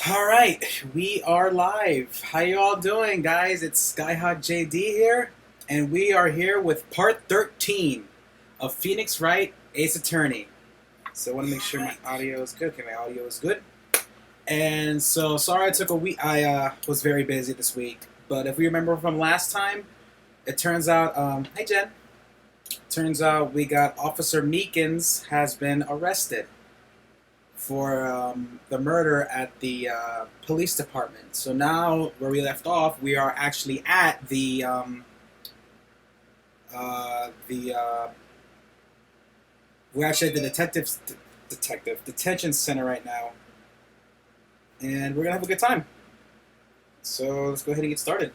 All right, we are live. How you all doing, guys? It's SkyHot JD here, and we are here with part 13 of Phoenix Wright Ace Attorney. So I want to make sure my audio is good. Okay, my audio is good. And so, sorry I took a week. I was very busy this week. But if we remember from last time, it turns out, hey Jen. Turns out we got Officer Meekins has been arrested for the murder at the police department. So now, where we left off, we are actually at the we're actually at the detention center right now, and we're gonna have a good time. So let's go ahead and get started.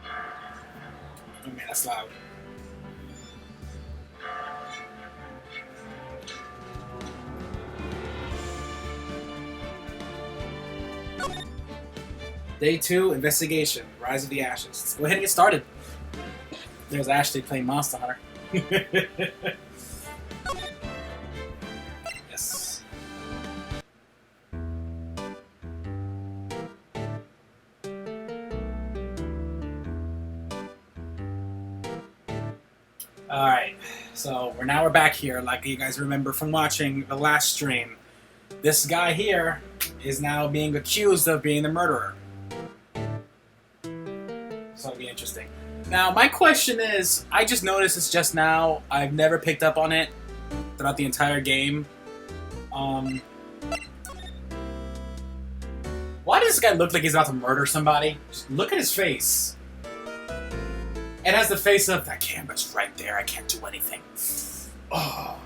Oh man, that's loud. Day 2, investigation, Rise of the Ashes. Let's go ahead and get started. There's Ashley playing Monster Hunter. Yes. Alright, so we're back here, like you guys remember from watching the last stream. This guy here is now being accused of being the murderer. So it'll be interesting. Now, my question is, I just noticed this just now. I've never picked up on it throughout the entire game. Why does this guy look like he's about to murder somebody? Just look at his face. It has the face of, that camera's right there, I can't do anything. Oh.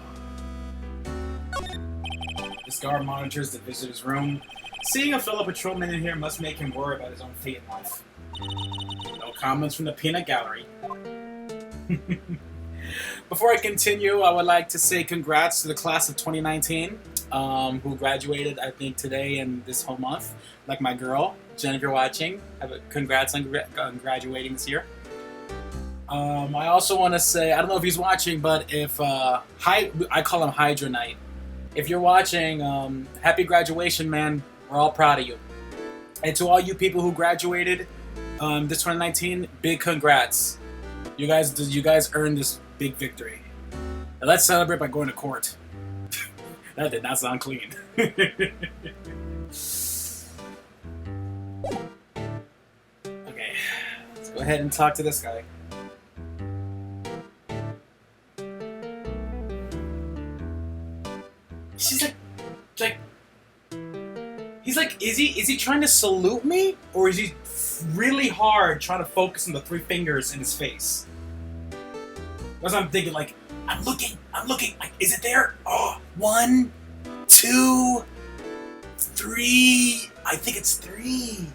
This guard monitors the visitor's room. Seeing a fellow patrolman in here must make him worry about his own fate in life. No comments from the peanut gallery. Before I continue, I would like to say congrats to the class of 2019 who graduated, I think, today and this whole month. Like my girl, Jen, if you're watching, congrats on graduating this year. I also want to say, I don't know if he's watching, but if I call him Hydra Knight. If you're watching, happy graduation, man. We're all proud of you. And to all you people who graduated this 2019, big congrats. You guys earned this big victory. Now let's celebrate by going to court. That did not sound clean. Okay, let's go ahead and talk to this guy. She's like, he's like, is he trying to salute me, or is he really hard trying to focus on the 3 fingers in his face? That's what I'm thinking. Like, I'm looking. Like, is it there? Oh, 1, 2, 3. I think it's 3.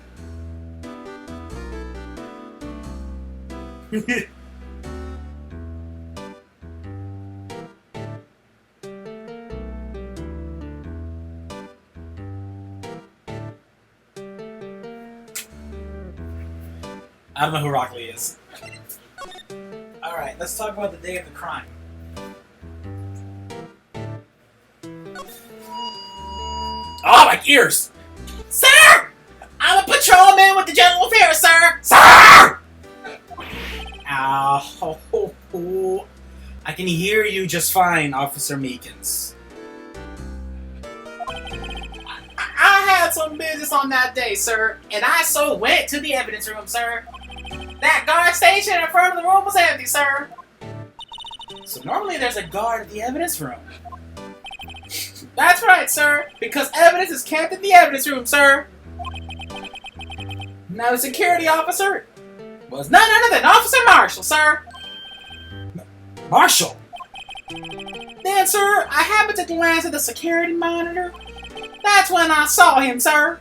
I don't know who Rock Lee is. Alright, let's talk about the day of the crime. Oh, my ears! Sir! I'm a patrolman with the general affairs, sir! Sir! Ow. I can hear you just fine, Officer Meekins. I had some business on that day, sir, and I so went to the evidence room, sir. That guard station in front of the room was empty, sir. So normally there's a guard at the evidence room. That's right, sir, because evidence is kept in the evidence room, sir. Now the security officer was none other than Officer Marshall, sir. Marshall? Then, sir, I happened to glance at the security monitor. That's when I saw him, sir.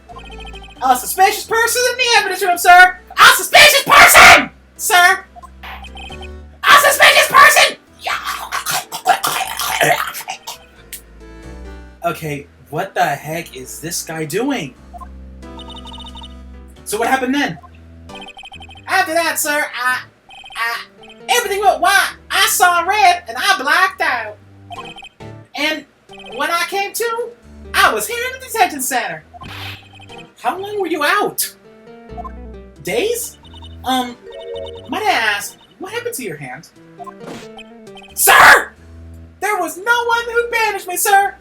A suspicious person in the evidence room, sir. A suspicious person, sir. A suspicious person. Okay, what the heck is this guy doing? So what happened then? After that, sir, everything went white. I saw red and I blacked out. And when I came to, I was here in the detention center. How long were you out? Days? Might I ask, what happened to your hand? Sir! There was no one who banished me, sir!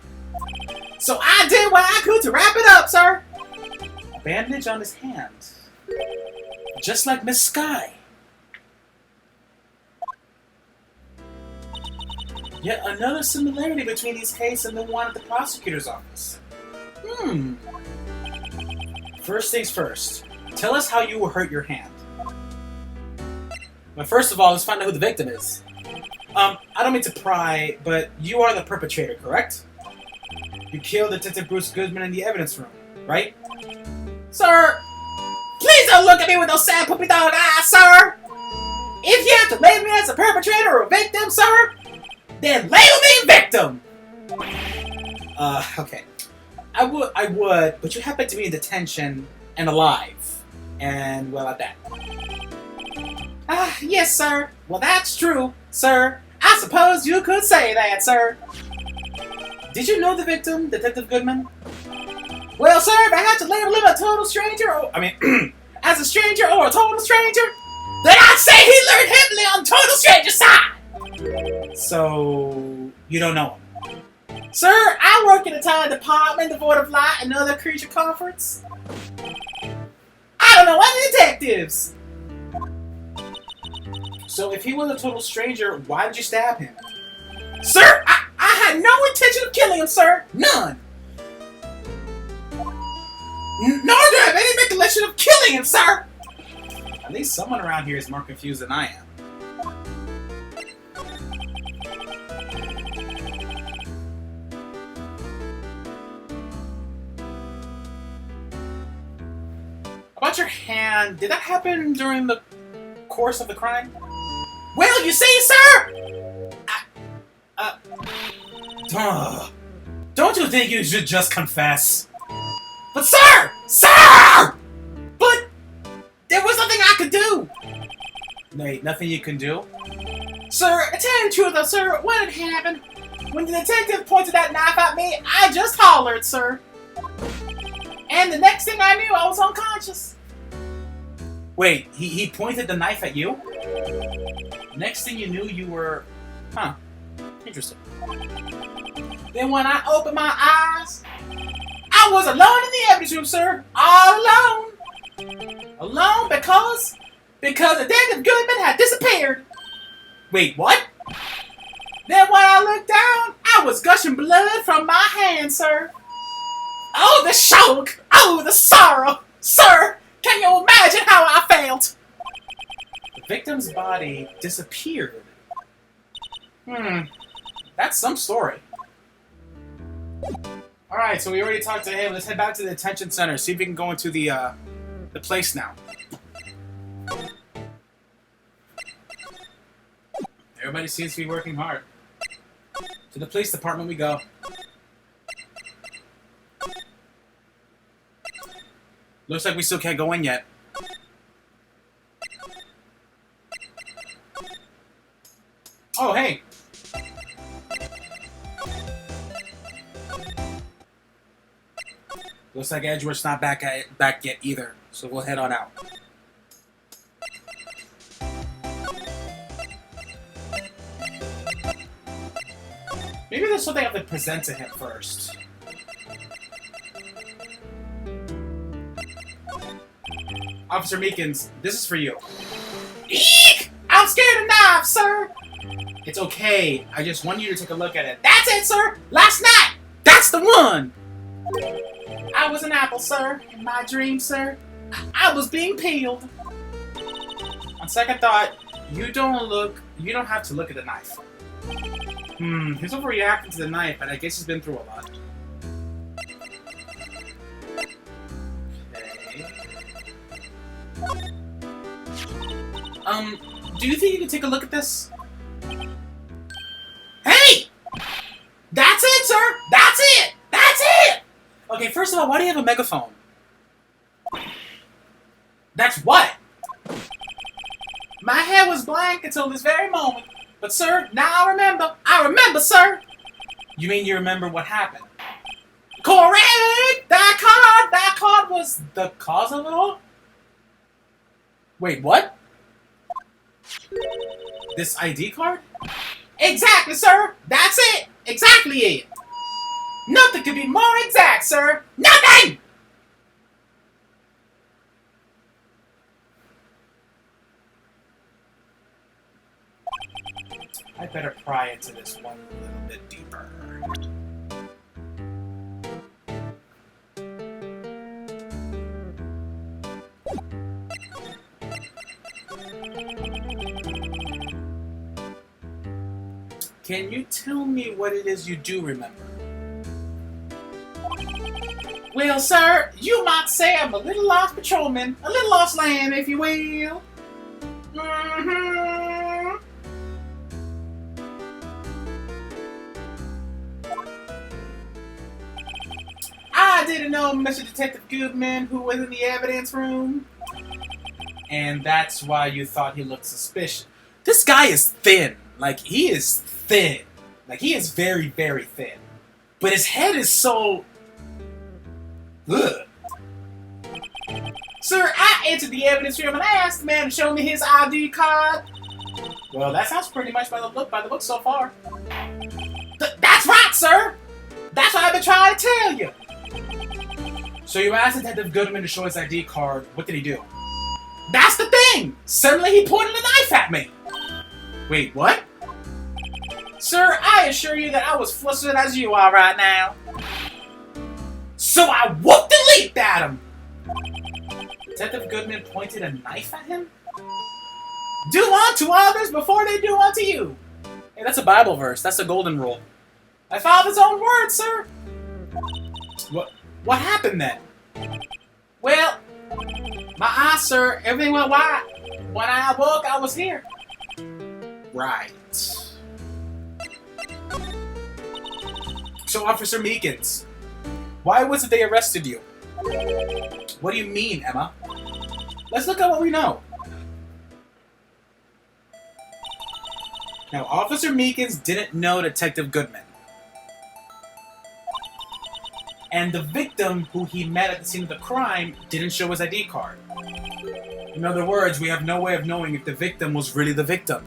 So I did what I could to wrap it up, sir! A bandage on his hand. Just like Miss Sky. Yet another similarity between these cases and the one at the prosecutor's office. First things first. Tell us how you hurt your hand. But first of all, let's find out who the victim is. I don't mean to pry, but you are the perpetrator, correct? You killed Detective Bruce Goodman in the evidence room, right? Sir! Please don't look at me with those sad puppy dog eyes, sir! If you have to label me as a perpetrator or a victim, sir, then label me victim! Okay. I would, but you happen to be in detention and alive. And, well, at that. Yes, sir. Well, that's true, sir. I suppose you could say that, sir. Did you know the victim, Detective Goodman? Well, sir, if I had to label him a total stranger, or, as a stranger or a total stranger, then I'd say he learned heavily on total stranger side! So, you don't know him? Sir, I work in a tiny department devoid of light and other creature comforts. I don't know any detectives! So if he was a total stranger, why did you stab him? Sir, I had no intention of killing him, sir! None! Nor do I have any recollection of killing him, sir! At least someone around here is more confused than I am. About your hand, did that happen during the course of the crime? Well, you see, sir! Don't you think you should just confess? But sir! Sir! But there was nothing I could do! Wait, nothing you can do? Sir, to tell you the truth though, sir, what had happened? When the detective pointed that knife at me, I just hollered, sir. And the next thing I knew, I was unconscious. Wait, he pointed the knife at you? Next thing you knew, you were... Huh. Interesting. Then when I opened my eyes, I was alone in the evidence room, sir. All alone. Alone because Detective Goodman had disappeared. Wait, what? Then when I looked down, I was gushing blood from my hand, sir. Oh, the shock! Oh, the sorrow! Sir, can you imagine how I felt? The victim's body disappeared. That's some story. Alright, so we already talked to him. Let's head back to the detention center. See if we can go into the place now. Everybody seems to be working hard. To the police department we go. Looks like we still can't go in yet. Oh, hey! Looks like Edgeworth's not back yet either, so we'll head on out. Maybe there's something I have to present to him first. Officer Meekins, this is for you. Eek! I'm scared of knives, sir! It's okay. I just want you to take a look at it. That's it, sir! Last night! That's the one! I was an apple, sir. In my dream, sir. I was being peeled. On second thought, you don't have to look at the knife. He's overreacting to the knife, but I guess he's been through a lot. Okay. Do you think you can take a look at this? Hey! That's it, sir! That's it! That's it! Okay, first of all, why do you have a megaphone? That's what? My head was blank until this very moment. But, sir, now I remember. I remember, sir! You mean you remember what happened? Correct! That card was the cause of it all? Wait, what? This ID card? Exactly, sir! That's it! Exactly it! Nothing could be more exact, sir! Nothing! I better pry into this one little bit deeper. Can you tell me what it is you do remember? Well, sir, you might say I'm a little lost patrolman, a little lost lamb, if you will. I didn't know Mr. Detective Goodman, who was in the evidence room. And that's why you thought he looked suspicious. This guy is thin. Like, he is thin. Like, he is very, very thin. But his head is so... Ugh. Sir, I entered the evidence room and I asked the man to show me his ID card. Well, that sounds pretty much by the book so far. That's right, sir! That's what I've been trying to tell you! So you asked Detective Goodman to show his ID card. What did he do? That's the thing! Suddenly he pointed a knife at me! Wait, what? Sir, I assure you that I was flustered as you are right now. So I whooped and leaped at him! Detective Goodman pointed a knife at him? Do unto others before they do unto you! Hey, that's a Bible verse. That's a golden rule. My father's own words, sir! What happened then? Well, my eyes, sir, everything went white. When I awoke, I was here. Right. So, Officer Meekins, why was it they arrested you? What do you mean, Emma? Let's look at what we know. Now, Officer Meekins didn't know Detective Goodman. And the victim who he met at the scene of the crime didn't show his ID card. In other words, we have no way of knowing if the victim was really the victim.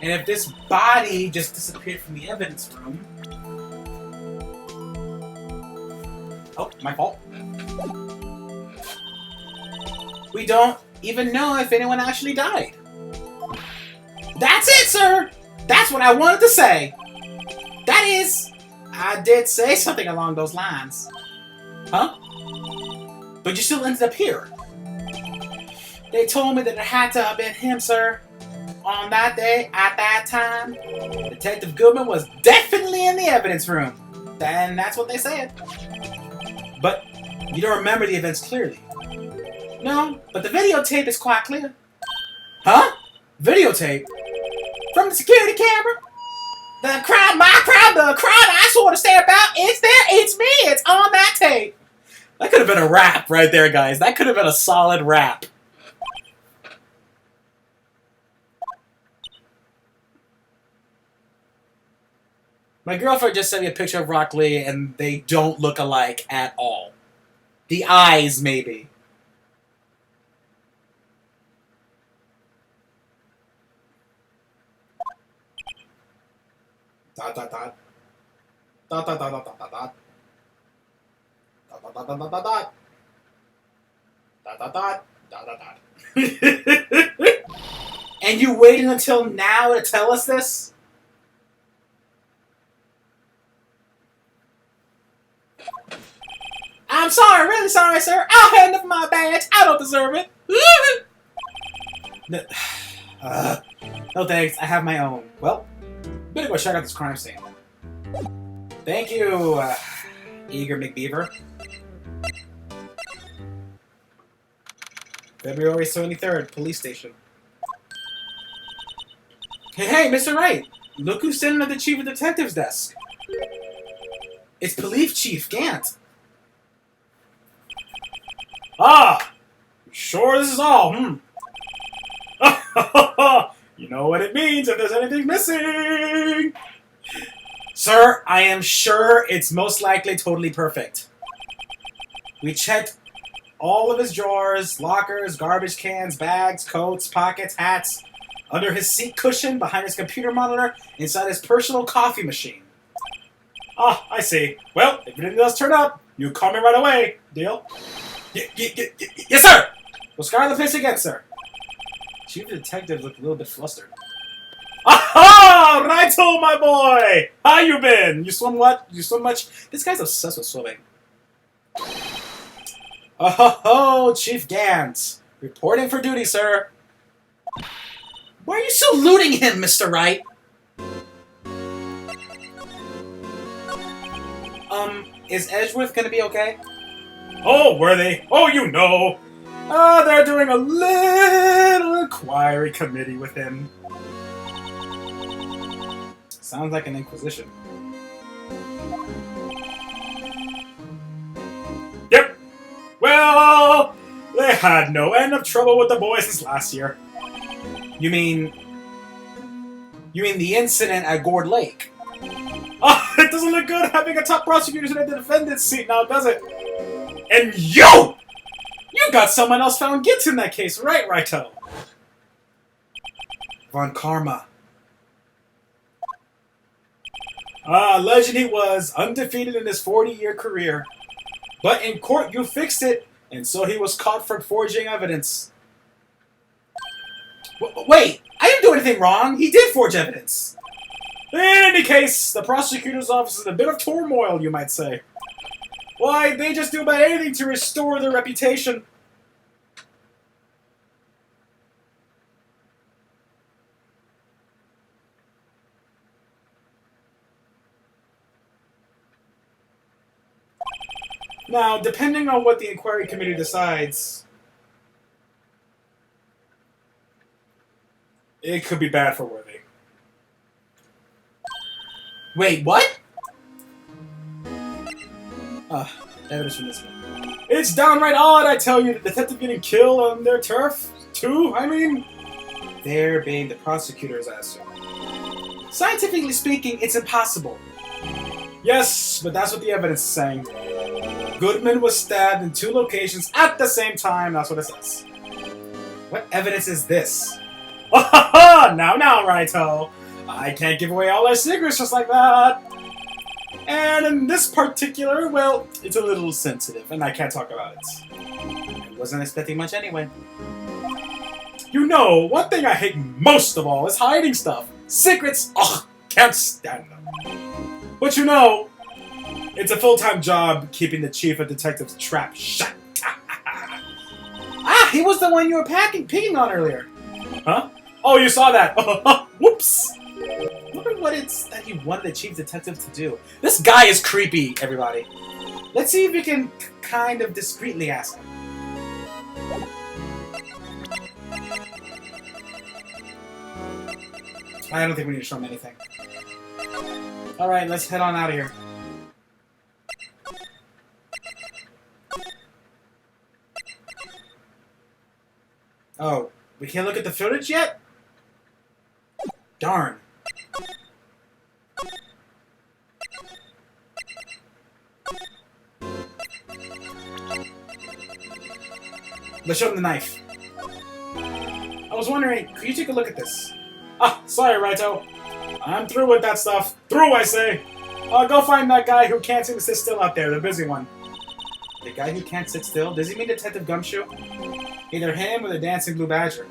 And if this body just disappeared from the evidence room... Oh, my fault. We don't even know if anyone actually died. That's it, sir! That's what I wanted to say! That is, I did say something along those lines. Huh? But you still ended up here. They told me that it had to have been him, sir. On that day, at that time, Detective Goodman was definitely in the evidence room. And that's what they said. But you don't remember the events clearly. No, but the videotape is quite clear. Huh? Videotape? From the security camera? The crime, the crime I swore to stay about, it's there, it's me, it's on that tape. That could have been a rap right there, guys. That could have been a solid rap. My girlfriend just sent me a picture of Rock Lee, and they don't look alike at all. The eyes, maybe. Dot dot dot. Dot dot dot dot dot dot dot. Dot dot dot dot dot dot. Dot dot dot dot dot dot. And you waited until now to tell us this? I'm sorry, really sorry, sir. I'll hand up my badge. I don't deserve it. No thanks, I have my own. Well, better go check out this crime scene. Thank you, Eager McBeaver. February 23rd, police station. Hey, Mr. Wright! Look who's sitting at the chief of detective's desk. It's Police Chief Gant. Ah! Sure this is all, You know what it means if there's anything missing. Sir, I am sure it's most likely totally perfect. We checked all of his drawers, lockers, garbage cans, bags, coats, pockets, hats, under his seat cushion, behind his computer monitor, inside his personal coffee machine. Ah, I see. Well, if anything does turn up, you call me right away. Deal? Yes, sir! We'll scour the place again, sir. Chief Detective looked a little bit flustered. Aha! Righto, my boy! How you been? You swim what? You swim much? This guy's obsessed with swimming. Oh ho ho, Chief Gans. Reporting for duty, sir. Why are you saluting him, Mr. Wright? Is Edgeworth gonna be okay? Oh, were they? Oh, you know. They're doing a little inquiry committee with him. Sounds like an inquisition. Yep. Well, they had no end of trouble with the boys since last year. You mean the incident at Gourd Lake? Oh, it doesn't look good having a top prosecutor in the defendant's seat now, does it? And you got someone else found guilty in that case, right, Righto? Von Karma. Legend he was, undefeated in his 40-year career. But in court, you fixed it, and so he was caught for forging evidence. Wait, I didn't do anything wrong. He did forge evidence. In any case, the prosecutor's office is in a bit of turmoil, you might say. Why, they just do about anything to restore their reputation. Now, depending on what the inquiry committee decides, it could be bad for Worthy. Wait, what? Evidence from this one. It's downright odd, I tell you, the detective getting killed on their turf, too, I mean. There being the prosecutor's answer. Scientifically speaking, it's impossible. Yes, but that's what the evidence is saying. Goodman was stabbed in 2 locations at the same time, that's what it says. What evidence is this? Now, Righto. I can't give away all our secrets just like that. And in this particular, well, it's a little sensitive, and I can't talk about it. I wasn't expecting much anyway. You know, one thing I hate most of all is hiding stuff. Secrets, ugh, can't stand them. But you know, it's a full-time job keeping the chief of detectives trap shut. Ah, he was the one you were picking on earlier. Huh? Oh, you saw that. Whoops. I wonder what it's that you wanted the chief detective to do. This guy is creepy, everybody. Let's see if we can kind of discreetly ask him. I don't think we need to show him anything. Alright, let's head on out of here. Oh, we can't look at the footage yet? Darn. Let's show him the knife. I was wondering, could you take a look at this? Ah, sorry, Righto. I'm through with that stuff. Through, I say. Go find that guy who can't seem to sit still out there, the busy one. The guy who can't sit still? Does he mean Detective Gumshoe? Either him or the dancing blue badger.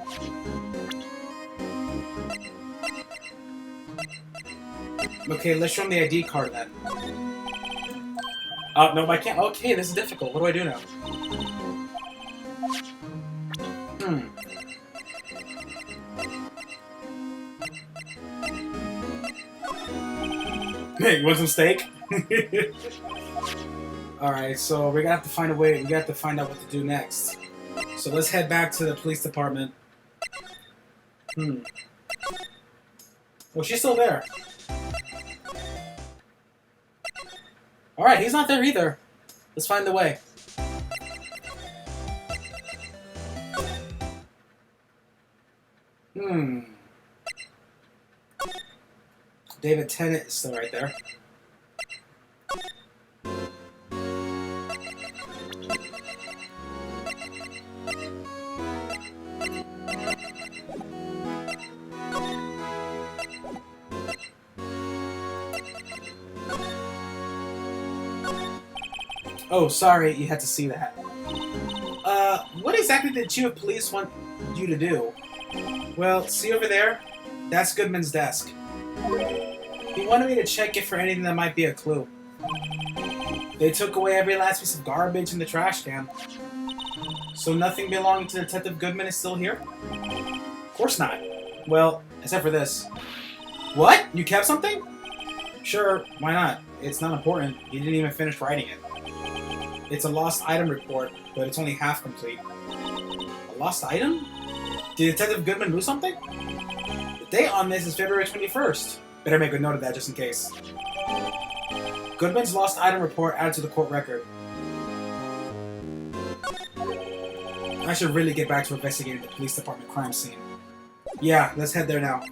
Okay, let's show him the ID card then. Oh, no, I can't. Okay, this is difficult. What do I do now? Hey, you want some steak? Alright, so we're gonna have to find a way. We have to find out what to do next. So let's head back to the police department. Well, she's still there. Alright, he's not there either. Let's find the way. David Tennant is still right there. Oh, sorry, you had to see that. What exactly did Chief of Police want you to do? Well, see over there? That's Goodman's desk. He wanted me to check it for anything that might be a clue. They took away every last piece of garbage in the trash can. So nothing belonging to Detective Goodman is still here? Of course not. Well, except for this. What? You kept something? Sure, why not? It's not important. You didn't even finish writing it. It's a lost item report, but it's only half complete. A lost item? Did Detective Goodman lose something? The date on this is February 21st. Better make a note of that just in case. Goodman's lost item report added to the court record. I should really get back to investigating the police department crime scene. Yeah, let's head there now.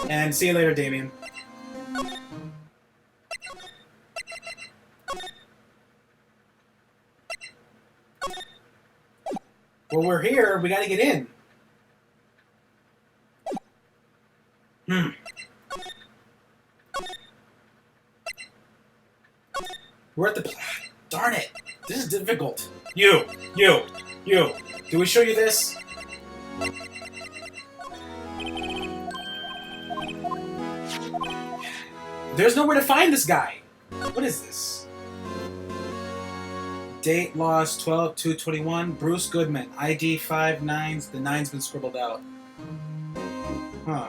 And see you later, Damien. Well, we're here. We gotta get in. We're at the... Darn it. This is difficult. You. Do we show you this? There's nowhere to find this guy. What is this? Date lost 12/2/21. Bruce Goodman. ID 59. The 9's been scribbled out. Huh.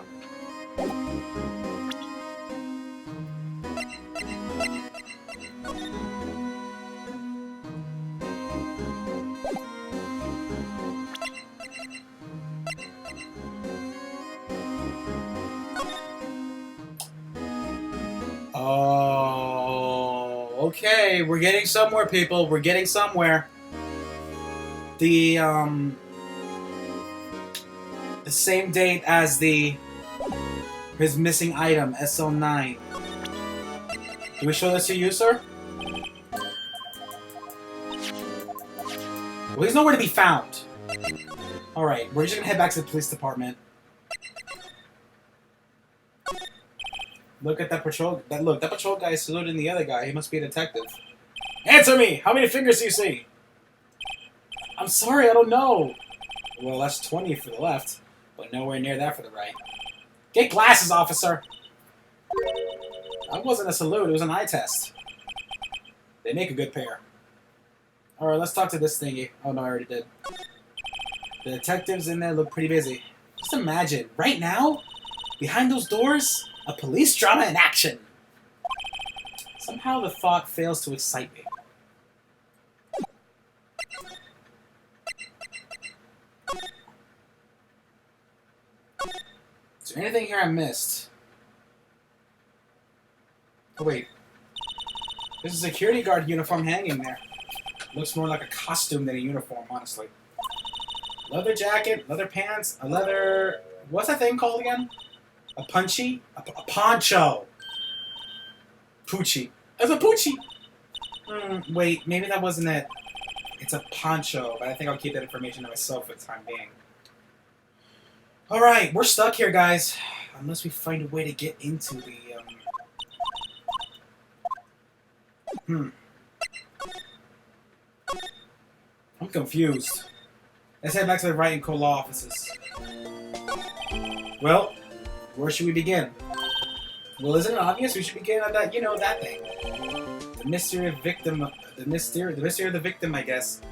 Oh, okay. We're getting somewhere, people. We're getting somewhere. The same date as his missing item, SL9. Do we show this to you, sir? Well, he's nowhere to be found. Alright, we're just gonna head back to the police department. Look at that patrol... Look, that patrol guy is saluting the other guy. He must be a detective. Answer me! How many fingers do you see? I'm sorry, I don't know. Well, that's 20 for the left, but nowhere near that for the right. Get glasses, officer! That wasn't a salute, it was an eye test. They make a good pair. Alright, let's talk to this thingy. Oh no, I already did. The detectives in there look pretty busy. Just imagine, right now, behind those doors, a police drama in action. Somehow the thought fails to excite me. Is there anything here I missed? Oh wait. There's a security guard uniform hanging there. Looks more like a costume than a uniform, honestly. Leather jacket, leather pants, a leather... What's that thing called again? A punchy? A poncho! Poochie. It's a poochie! Wait, maybe that wasn't it. It's a poncho, but I think I'll keep that information to myself for the time being. Alright, we're stuck here, guys. Unless we find a way to get into the, I'm confused. Let's head back to the Wright and Co. law offices. Well, where should we begin? Well, isn't it obvious? We should begin at that, that thing. The mystery of victim, the mystery of the victim, I guess.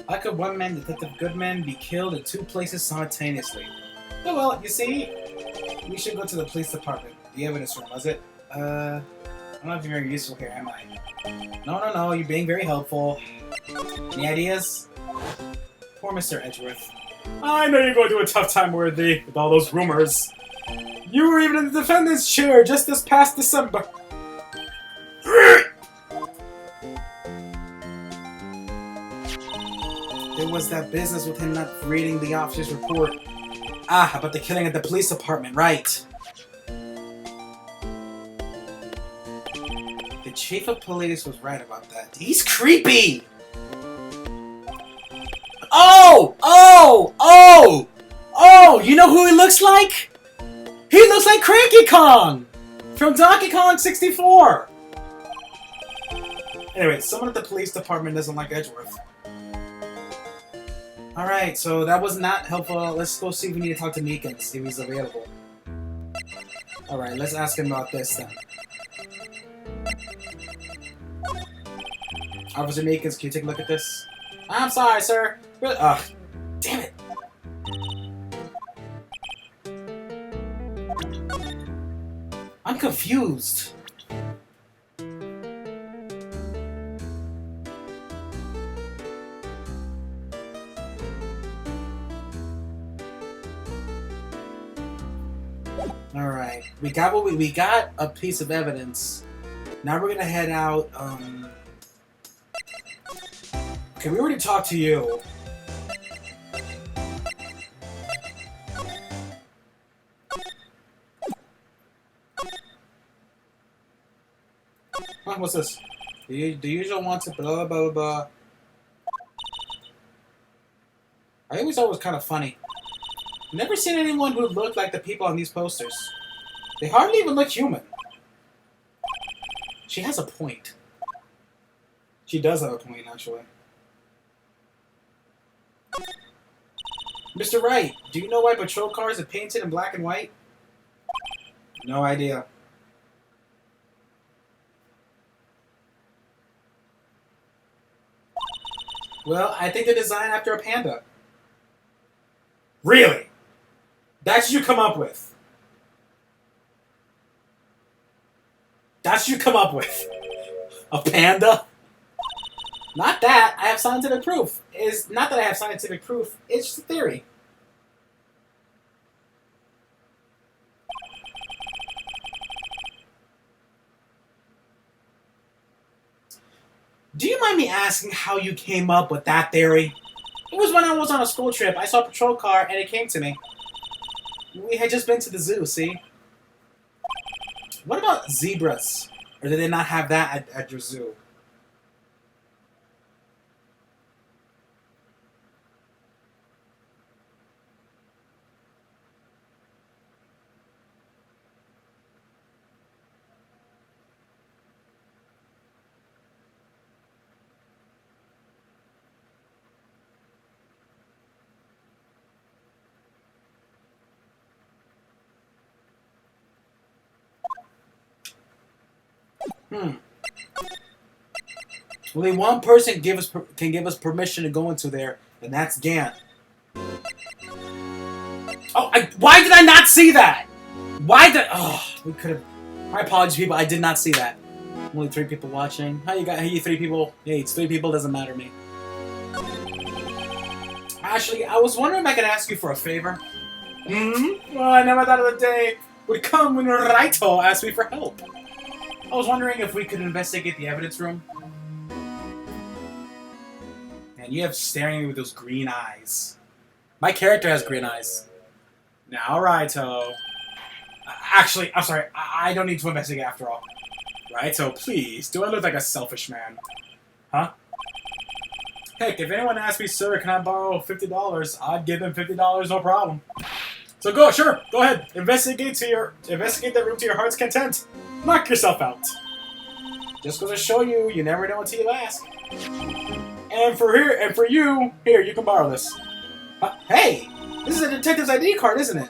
How could one man, Detective Goodman, be killed in two places simultaneously? Oh, well, you see, we should go to the police department. The evidence room, was it? I'm not being very useful here, am I? No, you're being very helpful. Any ideas? Poor Mr. Edgeworth. I know you're going through a tough time, Worthy, with all those rumors. You were even in the defendant's chair just this past December. There was that business with him not reading the officer's report. Ah, about the killing at the police department, right. chief of police was right about that. He's creepy! Oh! Oh! Oh! Oh! You know who he looks like? He looks like Cranky Kong! From Donkey Kong 64! Anyway, someone at the police department doesn't like Edgeworth. Alright, so that was not helpful. Let's go see if we need to talk to Meekins, see if he's available. Alright, let's ask him about this then. Officer Meekins, can you take a look at this? I'm sorry, sir. Ugh, damn it. I'm confused. Alright, we got what we got a piece of evidence. Now we're gonna head out, okay, we already talked to you. Huh, what's this? The usual wants it, blah, blah, blah, blah. I always thought it was kind of funny. Never seen anyone who looked like the people on these posters. They hardly even look human. She has a point. She does have a point, actually. Mr. Wright, do you know why patrol cars are painted in black and white? No idea. Well, I think they're designed after a panda. Really? That's what you come up with. That's what you come up with. A panda? Not that. I have scientific proof. It's not that I have scientific proof. It's just a theory. Do you mind me asking how you came up with that theory? It was when I was on a school trip. I saw a patrol car and it came to me. We had just been to the zoo, see? What about zebras? Or did they not have that at your zoo? Only one person can give us permission to go into there, and that's Gant. Oh, why did I not see that? Why did? Oh, we could have. My apologies, people. I did not see that. Only 3 people watching. How you got? Hey, you 3 people. Hey, it's 3 people. Doesn't matter to me. Actually, I was wondering if I could ask you for a favor. Well, I never thought of the day would come when Wright asked me for help. I was wondering if we could investigate the evidence room. And you have staring at me with those green eyes. My character has green eyes. Now, Righto. Actually, I'm sorry. I don't need to investigate after all. Righto, please. Do I look like a selfish man? Huh? Heck, if anyone asked me, sir, can I borrow $50? I'd give them $50, no problem. So go, sure, go ahead. Investigate that room to your heart's content. Knock yourself out. Just goes to show you, you never know until you ask. And for you, here, you can borrow this. Hey, this is a detective's ID card, isn't it?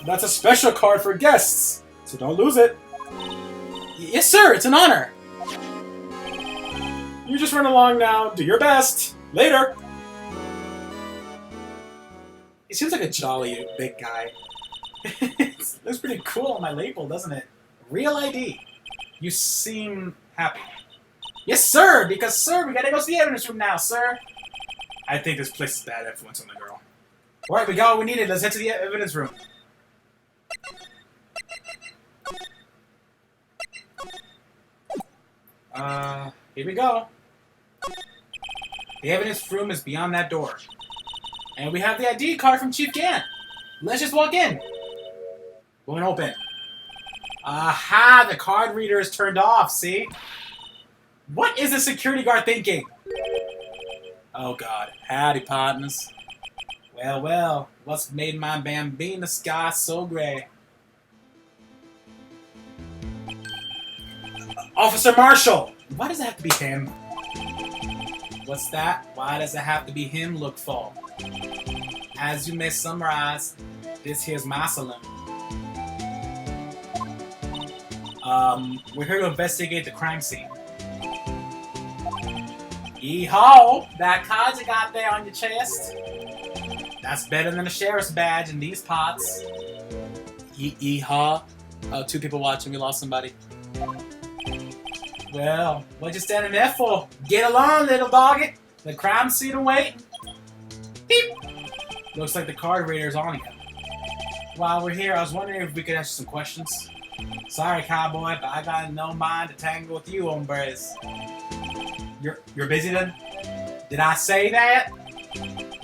That's a special card for guests, so don't lose it. Yes, sir, it's an honor. You just run along now, do your best. Later. He seems like a jolly big guy. It looks pretty cool on my label, doesn't it? Real ID. You seem happy. Yes, sir! Because, sir, we gotta go to the evidence room now, sir! I think this place is bad influence on the girl. Alright, we got what we needed. Let's head to the evidence room. Here we go. The evidence room is beyond that door. And we have the ID card from Chief Gant. Let's just walk in. Won't open. Aha! The card reader is turned off, see? What is the security guard thinking? Oh god. Howdy, partners. Well, well. What's made my bambina sky so gray? Officer Marshall! Why does it have to be him? What's that? Why does it have to be him, look for? As you may summarize, this here's my saloon. We're here to investigate the crime scene. Yee-haw! That card you got there on your chest? That's better than a sheriff's badge in these parts. Yee-haw! Oh, 2 people watching, we lost somebody. Well, what you standing there for? Get along, little doggy. The crime scene away. Beep. Looks like the card reader is on again. While we're here, I was wondering if we could ask you some questions. Sorry, cowboy, but I got no mind to tangle with you, hombres. You're busy then? Did I say that?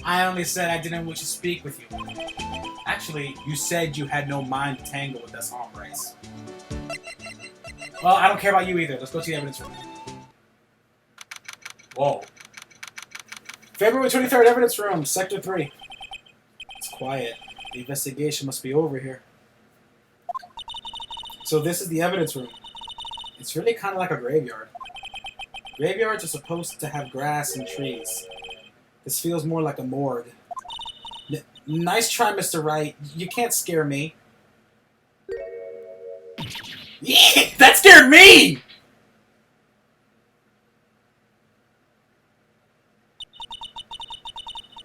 I only said I didn't wish to speak with you. Actually, you said you had no mind to tangle with us hombres. Well, I don't care about you either. Let's go to the evidence room. Whoa. February 23rd, evidence room, Sector 3. It's quiet. The investigation must be over here. So this is the evidence room. It's really kind of like a graveyard. Graveyards are supposed to have grass and trees. This feels more like a morgue. Nice try, Mr. Wright. You can't scare me. Yeah, that scared me!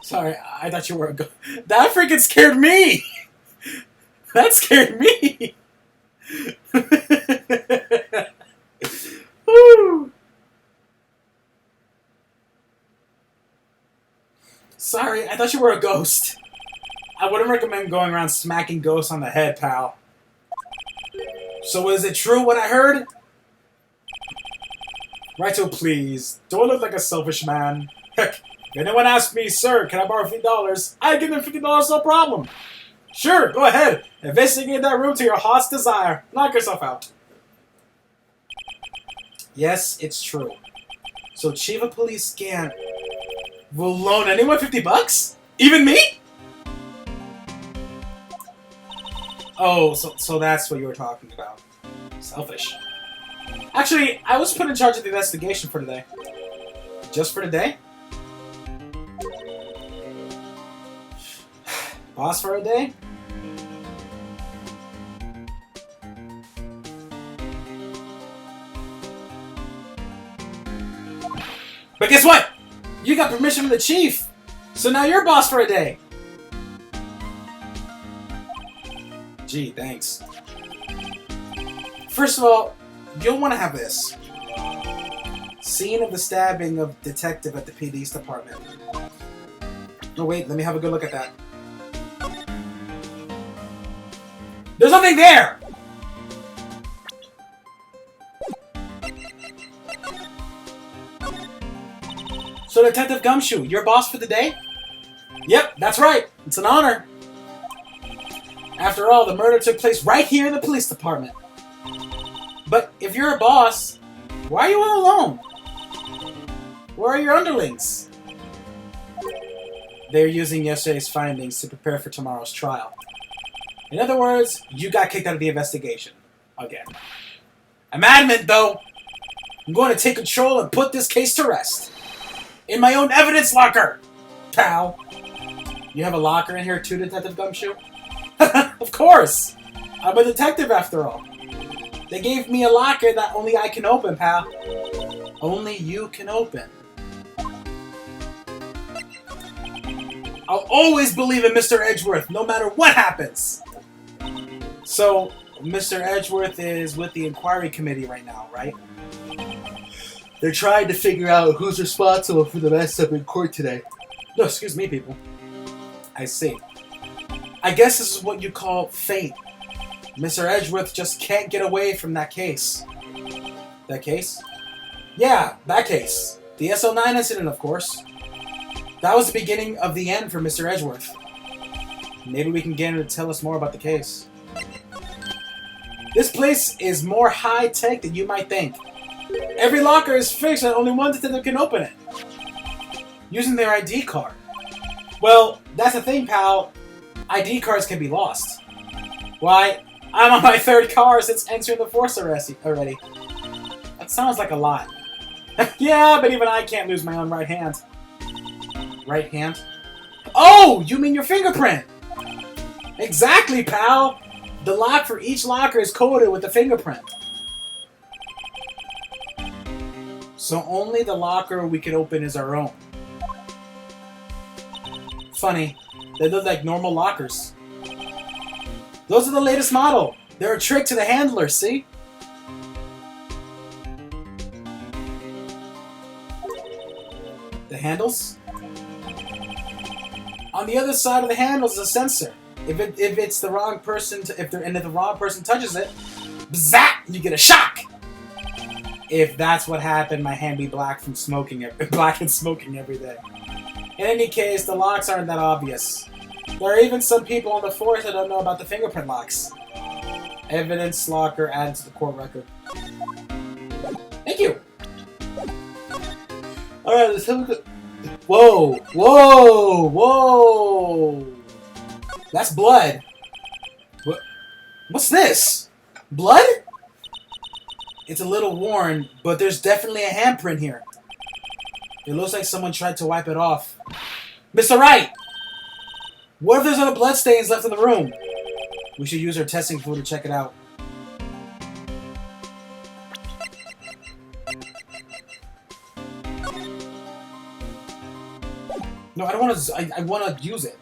Sorry, I thought you were a ghost. That freaking scared me! That scared me! Woo! Sorry, I thought you were a ghost. I wouldn't recommend going around smacking ghosts on the head, pal. So is it true what I heard? Righto, please. Don't look like a selfish man. Heck, if anyone asks me, sir, can I borrow $50? I give them $50, no problem. Sure, go ahead. Investigate that room to your heart's desire. Knock yourself out. Yes, it's true. So Chief of Police Scan will loan anyone $50? Even me? Oh, so that's what you were talking about. Selfish. Actually, I was put in charge of the investigation for today. Just for today? Boss for a day? But guess what? You got permission from the chief! So now you're boss for a day! Gee, thanks. First of all, you'll want to have this. Scene of the stabbing of detective at the PD's department. Oh wait, let me have a good look at that. There's nothing there! So Detective Gumshoe, your boss for the day? Yep, that's right. It's an honor. After all, the murder took place right here in the police department. But if you're a boss, why are you all alone? Where are your underlings? They're using yesterday's findings to prepare for tomorrow's trial. In other words, you got kicked out of the investigation. Again. I'm adamant, though. I'm going to take control and put this case to rest. In my own evidence locker, pal. You have a locker in here too, Detective Gumshoe? Of course! I'm a detective after all. They gave me a locker that only I can open, pal. Only you can open. I'll always believe in Mr. Edgeworth, no matter what happens. So, Mr. Edgeworth is with the inquiry committee right now, right? They're trying to figure out who's responsible for the mess up in court today. No, excuse me, people. I see. I guess this is what you call fate. Mr. Edgeworth just can't get away from that case. That case? Yeah, that case. The SO9 incident, of course. That was the beginning of the end for Mr. Edgeworth. Maybe we can get him to tell us more about the case. This place is more high-tech than you might think. Every locker is fixed and only one detective can open it. Using their ID card. Well, that's the thing, pal. ID cards can be lost. Why, I'm on my 3rd car since entering the force already. That sounds like a lot. Yeah, but even I can't lose my own right hand. Right hand? Oh, you mean your fingerprint? Exactly, pal. The lock for each locker is coded with the fingerprint. So only the locker we can open is our own. Funny, they look like normal lockers. Those are the latest model. They're a trick to the handlers, see? The handles? On the other side of the handles is a sensor. If it's the wrong person, if the wrong person touches it, bzap, you get a shock. If that's what happened, my hand be black from smoking black and smoking every day. In any case, the locks aren't that obvious. There are even some people on the force that don't know about the fingerprint locks. Evidence locker added to the court record. Thank you. All right, let's have a look. Whoa! Whoa! Whoa! That's blood. What's this? Blood? It's a little worn, but there's definitely a handprint here. It looks like someone tried to wipe it off. Mr. Wright! What if there's other bloodstains left in the room? We should use our testing tool to check it out. No, I don't want to. I want to use it.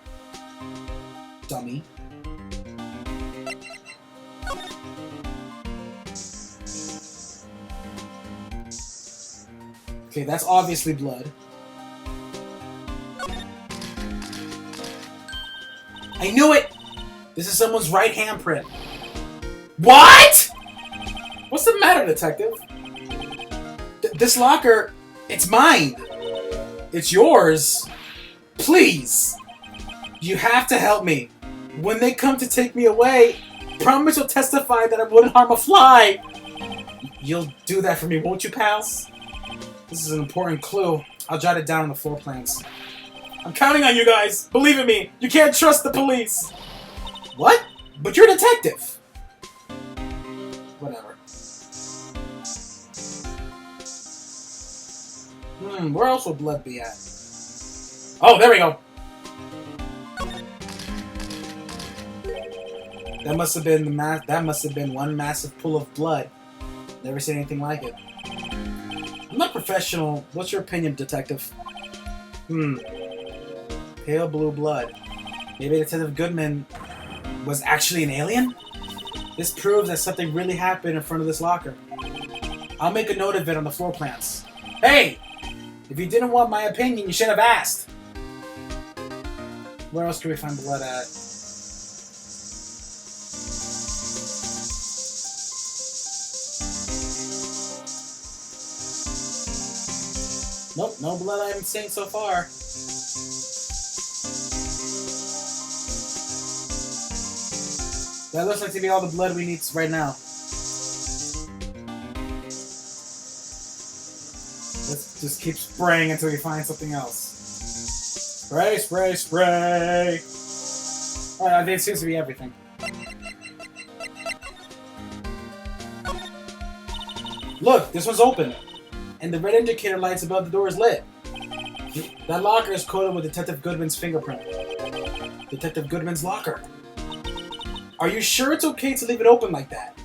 Dummy. Okay, that's obviously blood. I knew it! This is someone's right handprint. What?! What's the matter, detective? This locker, it's mine. It's yours. Please. You have to help me. When they come to take me away, promise you'll testify that I wouldn't harm a fly. You'll do that for me, won't you, pals? This is an important clue. I'll jot it down on the floor plans. I'm counting on you guys. Believe in me. You can't trust the police. What? But you're a detective. Whatever. Where else will blood be at? Oh, there we go. That must have been one massive pool of blood. Never seen anything like it. I'm not professional. What's your opinion, detective? Pale blue blood. Maybe Detective Goodman was actually an alien? This proves that something really happened in front of this locker. I'll make a note of it on the floor plans. Hey! If you didn't want my opinion, you should have asked. Where else can we find blood at? Nope, no blood I haven't seen so far. That looks like to be all the blood we need right now. Let's just keep spraying until we find something else. Spray, spray, spray! Alright, I think it seems to be everything. Look, this one's open. And the red indicator lights above the door is lit. That locker is coded with Detective Goodman's fingerprint. Detective Goodman's locker. Are you sure it's okay to leave it open like that?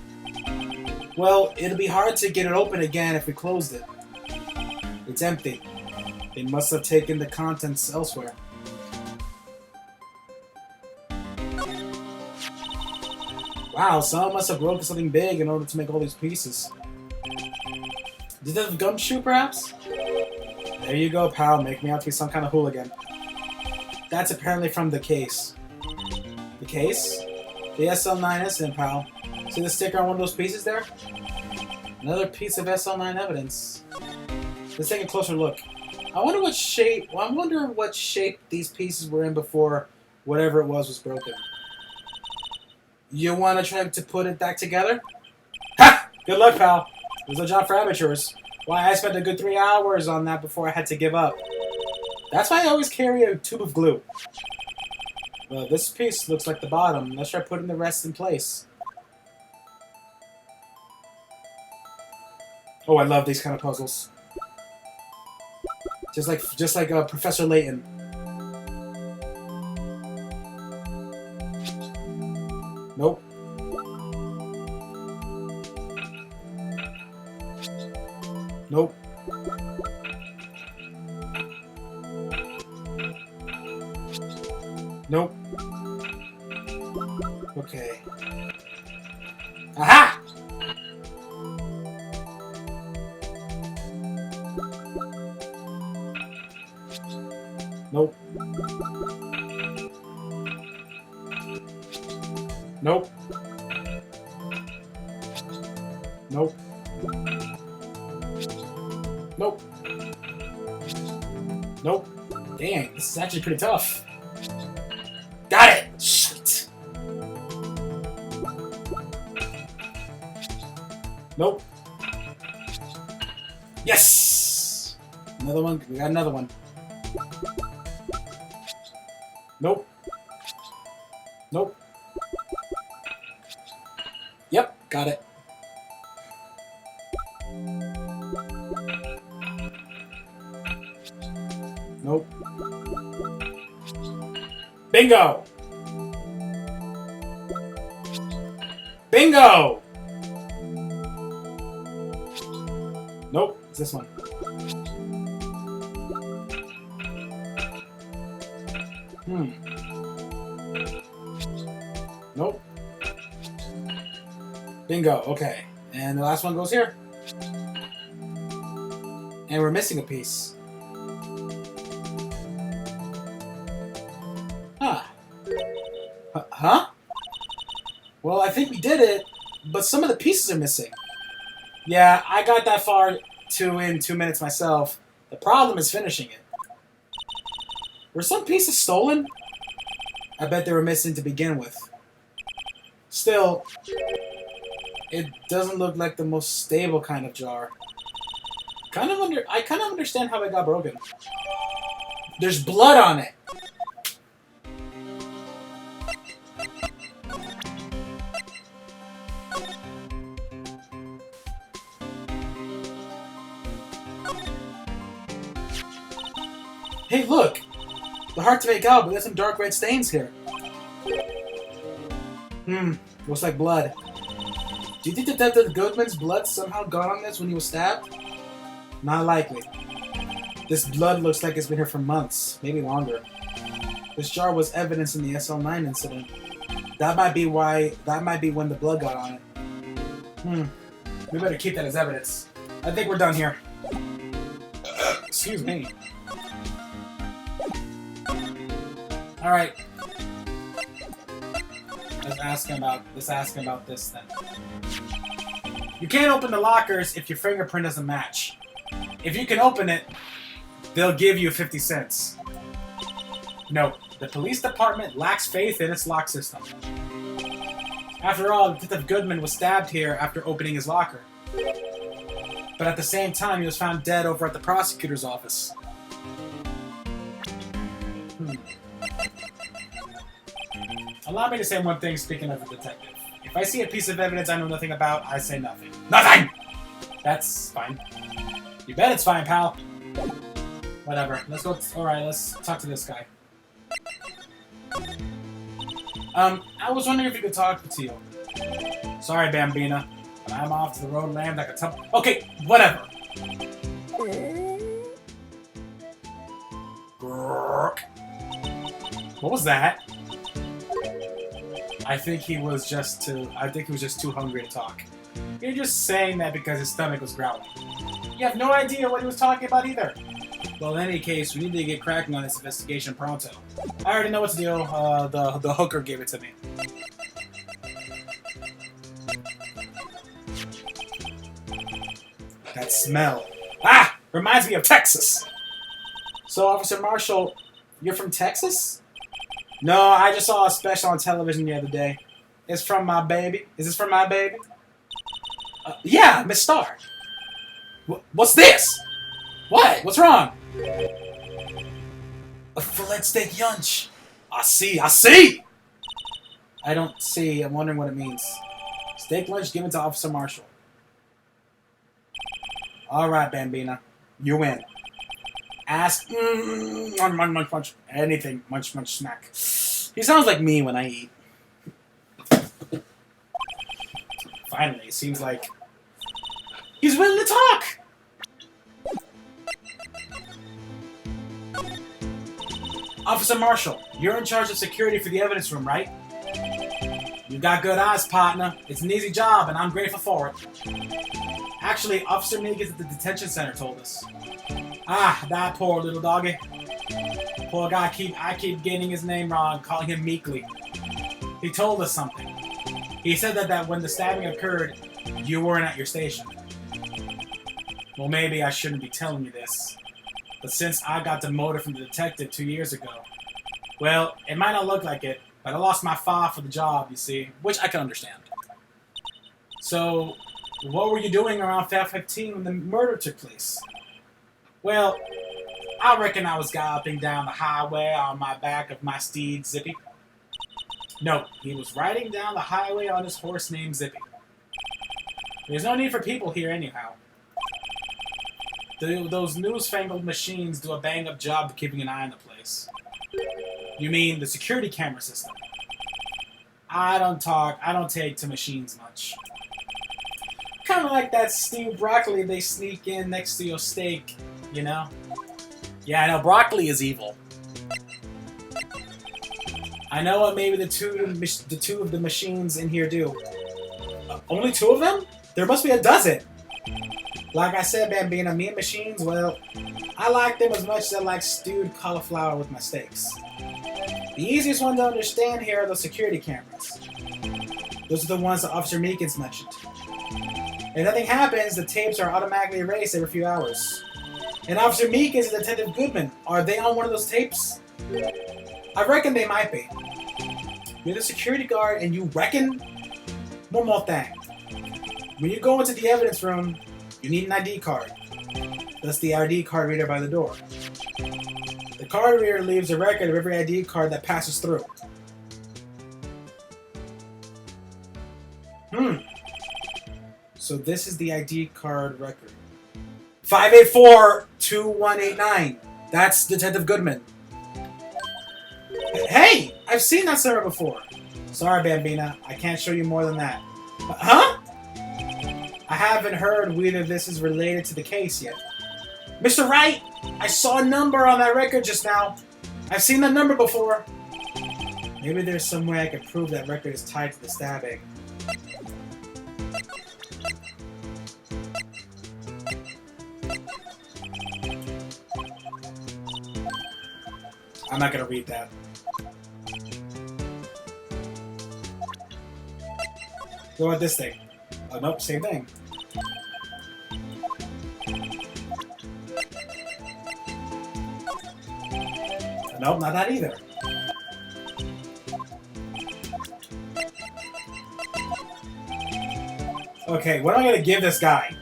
Well, it'll be hard to get it open again if we closed it. It's empty. They must have taken the contents elsewhere. Wow, someone must have broken something big in order to make all these pieces. Detective Gumshoe, perhaps? There you go, pal. Make me out to be some kind of hooligan. That's apparently from the case. The case? The SL9 incident, pal. See the sticker on one of those pieces there? Another piece of SL9 evidence. Let's take a closer look. I wonder what shape these pieces were in before whatever it was broken. You want to try to put it back together? Ha! Good luck, pal. It was a job for amateurs. Why, I spent a good 3 hours on that before I had to give up. That's why I always carry a tube of glue. Well, this piece looks like the bottom. Let's try putting the rest in place. Oh, I love these kind of puzzles. Just like Professor Layton. Nope. Nope. Nope. Okay. Aha! Nope. Nope. Nope. Nope. Nope. Dang, this is actually pretty tough. Got it! Shit! Nope. Yes! Another one. We got another one. Nope. Nope. Yep, got it. Nope. Bingo! Bingo! Nope, it's this one. Nope. Bingo, okay. And the last one goes here. And we're missing a piece. Huh? Well, I think we did it, but some of the pieces are missing. Yeah, I got that far in 2 minutes myself. The problem is finishing it. Were some pieces stolen? I bet they were missing to begin with. Still, it doesn't look like the most stable kind of jar. I kind of understand how it got broken. There's blood on it. Hey, look! They're hard to make out, but there's some dark red stains here. Looks like blood. Do you think Detective Goodman's blood somehow got on this when he was stabbed? Not likely. This blood looks like it's been here for months, maybe longer. This jar was evidence in the SL9 incident. That might be when the blood got on it. We better keep that as evidence. I think we're done here. Excuse me. Alright. Let's ask him about this then. You can't open the lockers if your fingerprint doesn't match. If you can open it, they'll give you 50 cents. No, the police department lacks faith in its lock system. After all, Detective Goodman was stabbed here after opening his locker. But at the same time, he was found dead over at the prosecutor's office. Allow me to say one thing speaking of the detective. If I see a piece of evidence I know nothing about, I say nothing. Nothing! That's fine. You bet it's fine, pal. Whatever. Let's go. Alright, let's talk to this guy. I was wondering if you could talk to you. Sorry, Bambina, but I'm off to the road land like a tough. Okay, whatever. What was that? I think he was just too hungry to talk. You're just saying that because his stomach was growling. You have no idea what he was talking about either. Well, in any case, we need to get cracking on this investigation pronto. I already know what's the deal. The hooker gave it to me. That smell. Ah! Reminds me of Texas! So, Officer Marshall, you're from Texas? No, I just saw a special on television the other day. It's from my baby. Is this from my baby? Yeah, Miss Star. What's this? What? What's wrong? A fillet steak yunch. I see. I see. I don't see. I'm wondering what it means. Steak lunch given to Officer Marshall. All right, Bambina. You win. Ask. Munch, munch. Anything. Munch, munch, snack. He sounds like me when I eat. Finally, it seems like he's willing to talk. Officer Marshall, you're in charge of security for the evidence room, right? You got good eyes, partner. It's an easy job, and I'm grateful for it. Actually, Officer Meek at the detention center told us. Ah, that poor little doggy. Poor guy, I keep getting his name wrong, calling him Meekly. He told us something. He said that when the stabbing occurred, you weren't at your station. Well, maybe I shouldn't be telling you this. But since I got demoted from the detective 2 years ago, well, it might not look like it, but I lost my file for the job, you see, which I can understand. So, what were you doing around 5:15 when the murder took place? Well, I reckon I was galloping down the highway on my back of my steed, Zippy. No, he was riding down the highway on his horse named Zippy. There's no need for people here anyhow. Those newfangled machines do a bang-up job of keeping an eye on the place. You mean the security camera system? I don't take to machines much. Kind of like that steamed broccoli they sneak in next to your steak, you know? Yeah, I know, broccoli is evil. I know what maybe the two of the machines in here do. Only 2 of them? There must be a dozen. Like I said, Bambina, me and machines, well, I like them as much as I like stewed cauliflower with my steaks. The easiest one to understand here are the security cameras. Those are the ones that Officer Meekins mentioned. If nothing happens, the tapes are automatically erased every few hours. And Officer Meekins and Detective Goodman, are they on one of those tapes? I reckon they might be. You're the security guard and you reckon? One more thing. When you go into the evidence room, you need an ID card. That's the ID card reader by the door. The card reader leaves a record of every ID card that passes through. So this is the ID card record. 584-2189. That's Detective Goodman. Hey! I've seen that server before. Sorry, Bambina. I can't show you more than that. Huh? I haven't heard whether this is related to the case yet. Mr. Wright! I saw a number on that record just now. I've seen that number before. Maybe there's some way I could prove that record is tied to the stabbing. I'm not gonna read that. What about this thing? Oh, nope, same thing. Nope, not that either. Okay, what am I gonna give this guy?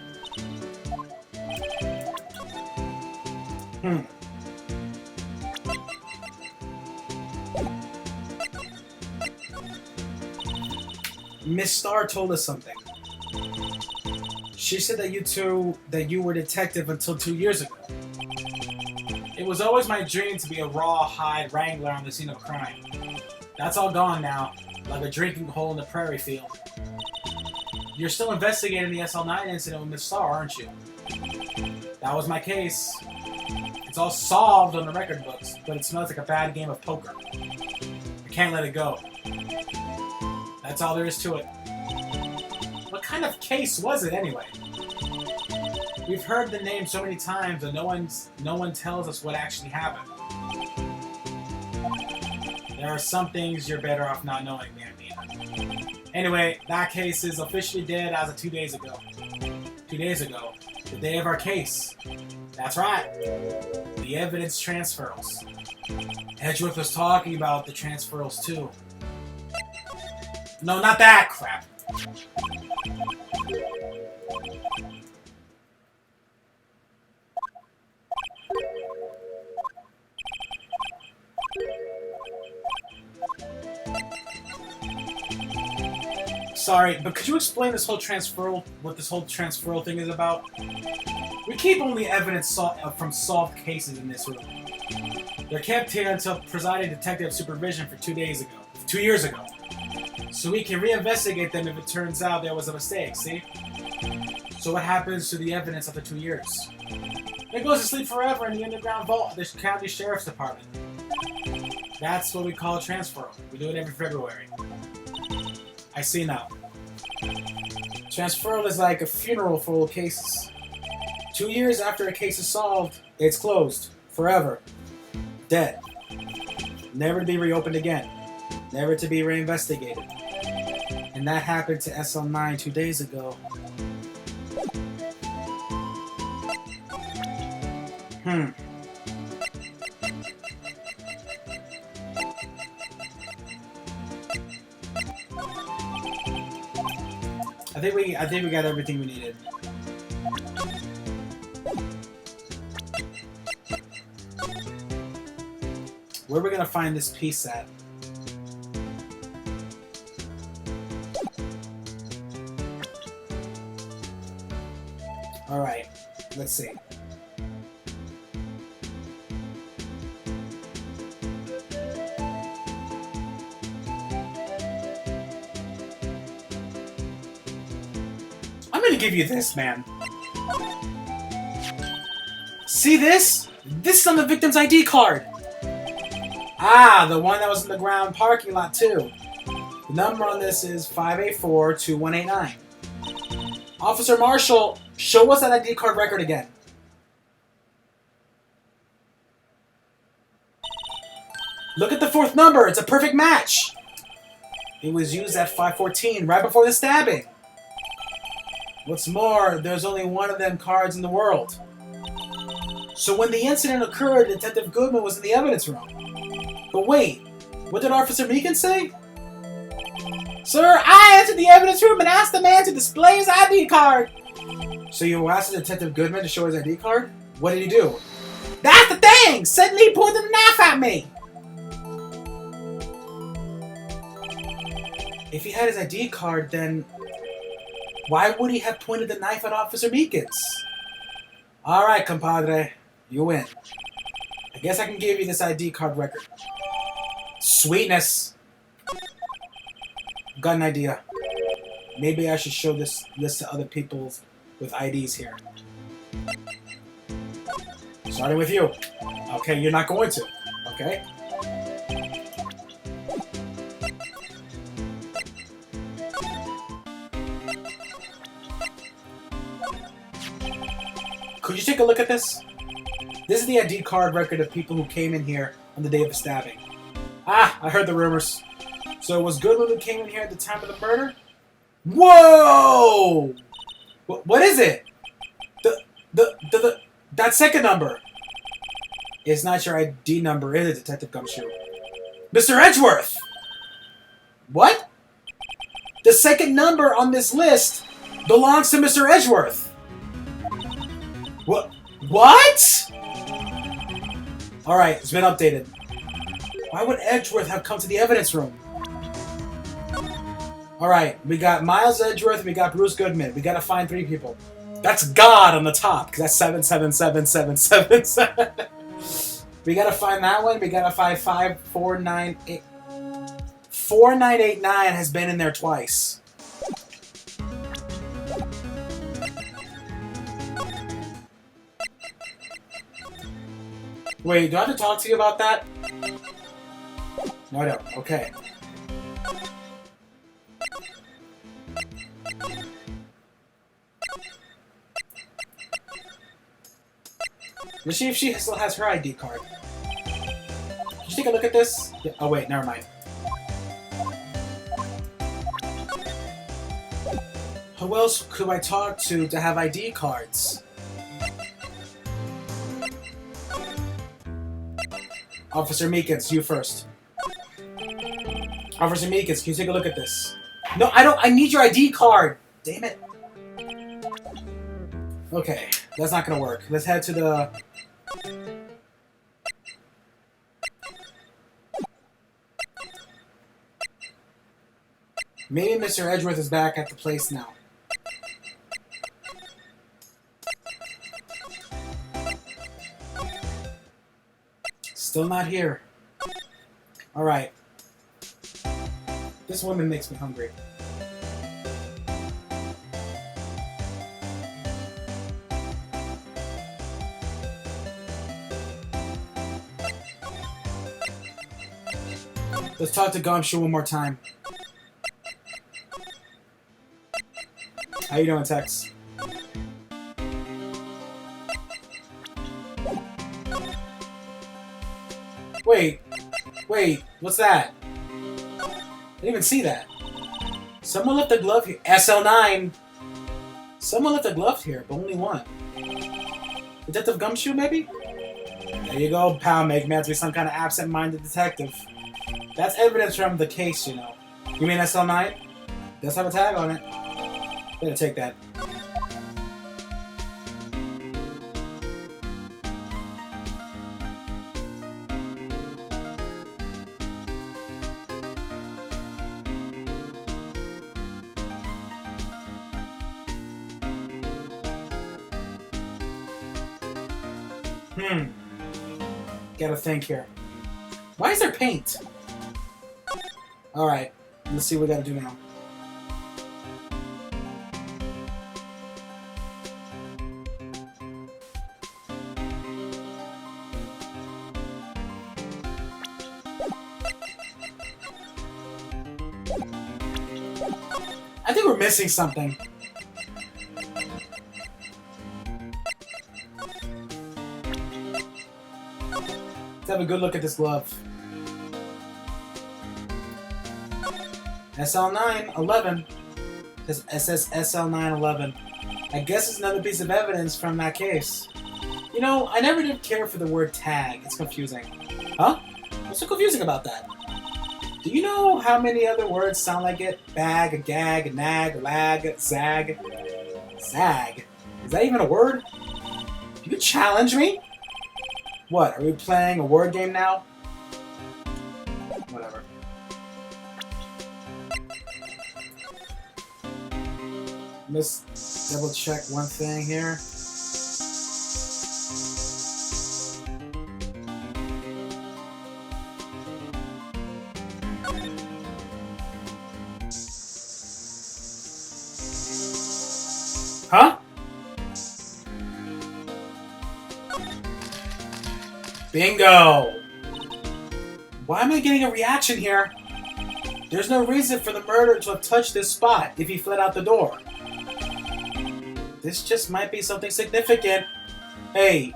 Miss Starr told us something. She said that you were detective until 2 years ago. It was always my dream to be a rawhide wrangler on the scene of a crime. That's all gone now, like a drinking hole in the prairie field. You're still investigating the SL9 incident with Miss Starr, aren't you? That was my case. It's all solved on the record books, but it smells like a bad game of poker. I can't let it go. That's all there is to it. What kind of case was it anyway? We've heard the name so many times, and no one tells us what actually happened. There are some things you're better off not knowing, Bambina. Anyway, that case is officially dead as of 2 days ago. 2 days ago, the day of our case. That's right. The evidence transfers. Edgeworth was talking about the transfers too. No, not that crap. Sorry, but could you explain this whole transferal, what this whole transferal thing is about? We keep only evidence from solved cases in this room. They're kept here until presiding detective supervision for 2 days ago. 2 years ago. So we can reinvestigate them if it turns out there was a mistake, see? So what happens to the evidence after 2 years? It goes to sleep forever in the underground vault of the county sheriff's department. That's what we call a transfer. We do it every February. I see now. Transferal is like a funeral for old cases. 2 years after a case is solved, it's closed. Forever. Dead. Never to be reopened again. Never to be reinvestigated. And that happened to SL9 2 days ago. I think we got everything we needed. Where are we gonna find this piece at? Alright, let's see. I'm gonna give you this, man. See this? This is on the victim's ID card. Ah, the one that was in the ground parking lot, too. The number on this is 584-2189. Officer Marshall, show us that ID card record again. Look at the fourth number. It's a perfect match. It was used at 5:14, right before the stabbing. What's more, there's only one of them cards in the world. So when the incident occurred, Detective Goodman was in the evidence room. But wait, what did Officer Meekin say? Sir, I entered the evidence room and asked the man to display his ID card. So you asked Detective Goodman to show his ID card? What did he do? That's the thing! Suddenly he pointed the knife at me! If he had his ID card, then why would he have pointed the knife at Officer Meekins? Alright, compadre. You win. I guess I can give you this ID card record. Sweetness! Got an idea. Maybe I should show this list to other people with IDs here. Starting with you. Okay, you're not going to. Okay? Could you take a look at this? This is the ID card record of people who came in here on the day of the stabbing. Ah, I heard the rumors. So it was Goodwin who came in here at the time of the murder? Whoa! What is it? That second number. It's not your ID number, is it, Detective Gumshoe? Mr. Edgeworth! What? The second number on this list belongs to Mr. Edgeworth. What? Alright, it's been updated. Why would Edgeworth have come to the evidence room? Alright, we got Miles Edgeworth and we got Bruce Goodman. We gotta find 3 people. That's God on the top, because that's 77777. We gotta find that one. We gotta find 5498. 4989 has been in there twice. Wait, do I have to talk to you about that? No, I don't. Okay. Let's see if she still has her ID card. Can you take a look at this? Yeah. Oh wait, never mind. Who else could I talk to have ID cards? Officer Meekins, you first. Officer Meekins, can you take a look at this? No, I don't. I need your ID card. Damn it. Okay, that's not gonna work. Let's head to the... Maybe Mr. Edgeworth is back at the place now. Still not here. Alright. This woman makes me hungry. Let's talk to Gumshoe one more time. How you doing, Tex? Wait, what's that? I didn't even see that. Someone left a glove here. SL9! Someone left a glove here, but only one. Detective Gumshoe, maybe? There you go, pal. Make me out to be some kind of absent-minded detective. That's evidence from the case, you know. You mean SL9? Does have a tag on it. Better take that. Gotta think here. Why is there paint? Alright, let's see what we gotta do now. I think we're missing something. Let's have a good look at this glove. SL9 11. It says SL9 11. I guess it's another piece of evidence from that case. You know, I never did care for the word tag. It's confusing. Huh? What's so confusing about that? Do you know how many other words sound like it? Bag, a gag, a nag, a lag, zag. Zag? Is that even a word? You challenge me? What, are we playing a word game now? Whatever. Let's double check one thing here. Huh? Bingo! Why am I getting a reaction here? There's no reason for the murderer to have touched this spot if he fled out the door. This just might be something significant. Hey,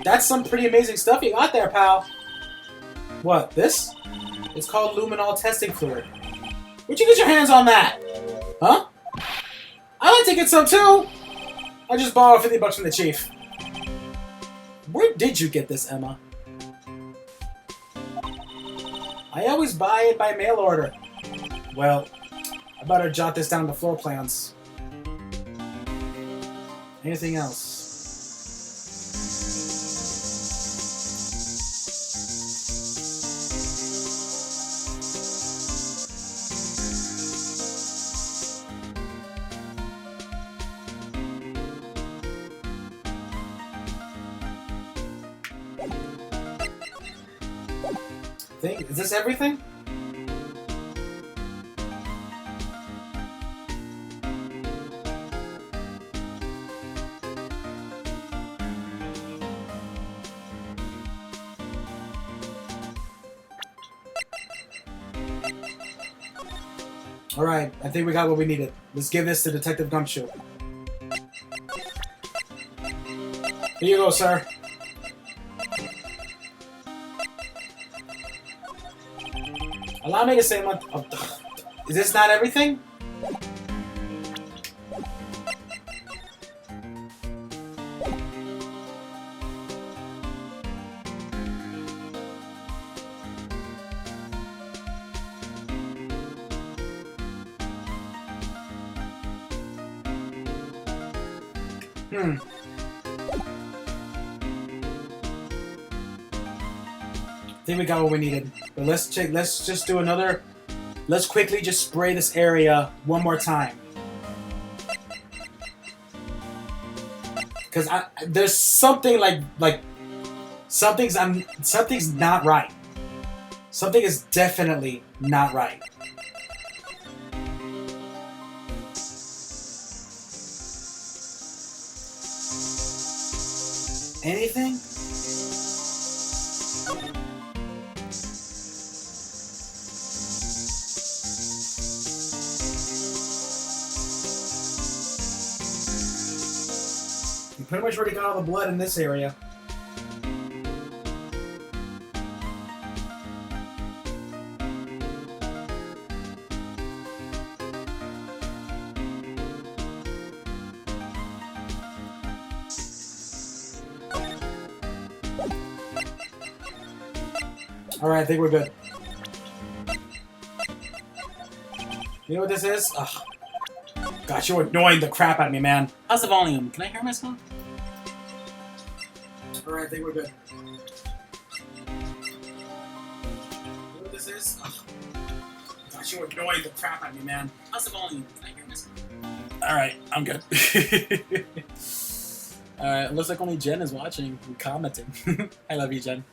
that's some pretty amazing stuff you got there, pal. What, this? It's called luminol testing fluid. Where'd you get your hands on that? Huh? I'd like to get some too! I just borrowed 50 bucks from the chief. Where did you get this, Emma? I always buy it by mail order. Well, I better jot this down to floor plans. Anything else? Is this everything? Alright, I think we got what we needed. Let's give this to Detective Gumshoe. Here you go, sir. Allow me to say one... Oh, is this not everything? Hmm. I think we got what we needed. But let's check. Let's just do another. Let's quickly just spray this area one more time. Because there's something like something's not right. Something is definitely not right. Anything? You pretty much already got all the blood in this area. Alright, I think we're good. You know what this is? Ugh. Gosh, you're annoying the crap out of me, man. How's the volume? Can I hear myself? Alright, I think we're good. You know what this is? Ugh. Gosh, you're annoying the crap out of me, man. How's the volume? Can I hear myself? Alright, I'm good. Alright, it looks like only Jen is watching and commenting. I love you, Jen.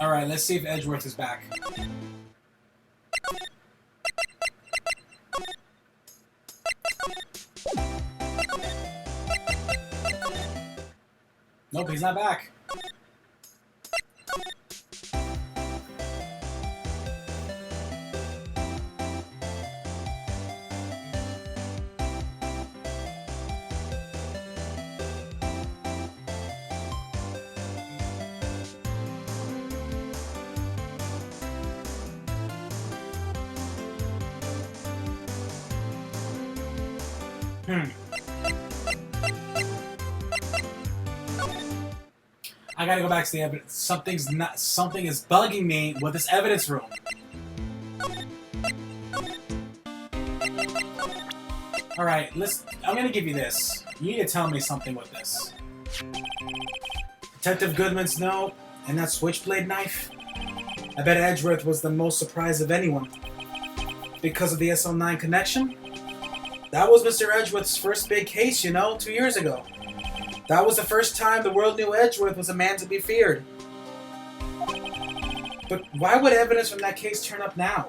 Alright, let's see if Edgeworth is back. Nope, he's not back. I gotta go back to the evidence. Something is bugging me with this evidence room. Alright, I'm gonna give you this. You need to tell me something with this. Detective Goodman's note and that switchblade knife. I bet Edgeworth was the most surprised of anyone. Because of the SL9 connection? That was Mr. Edgeworth's first big case, 2 years ago. That was the first time the world knew Edgeworth was a man to be feared. But why would evidence from that case turn up now?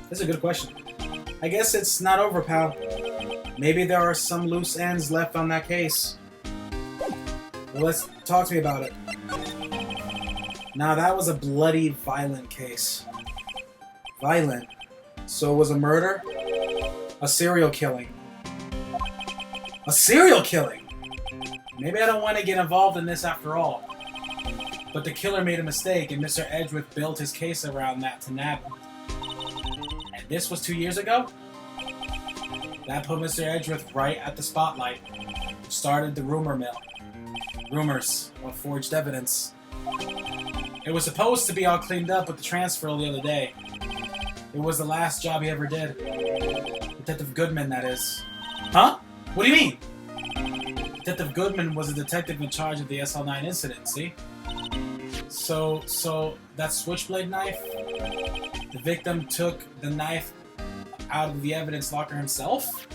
That's a good question. I guess it's not over, pal. Maybe there are some loose ends left on that case. Well, let's talk to me about it. Now, that was a bloody, violent case. Violent? So it was a murder? A serial killing? A serial killing? Maybe I don't want to get involved in this after all. But the killer made a mistake, and Mr. Edgeworth built his case around that to nab him. And this was 2 years ago? That put Mr. Edgeworth right at the spotlight. Started the rumor mill. Rumors of forged evidence. It was supposed to be all cleaned up with the transfer the other day. It was the last job he ever did. Detective Goodman, that is. Huh? What do you mean? Detective Goodman was a detective in charge of the SL9 incident, see? So that switchblade knife? The victim took the knife out of the evidence locker himself?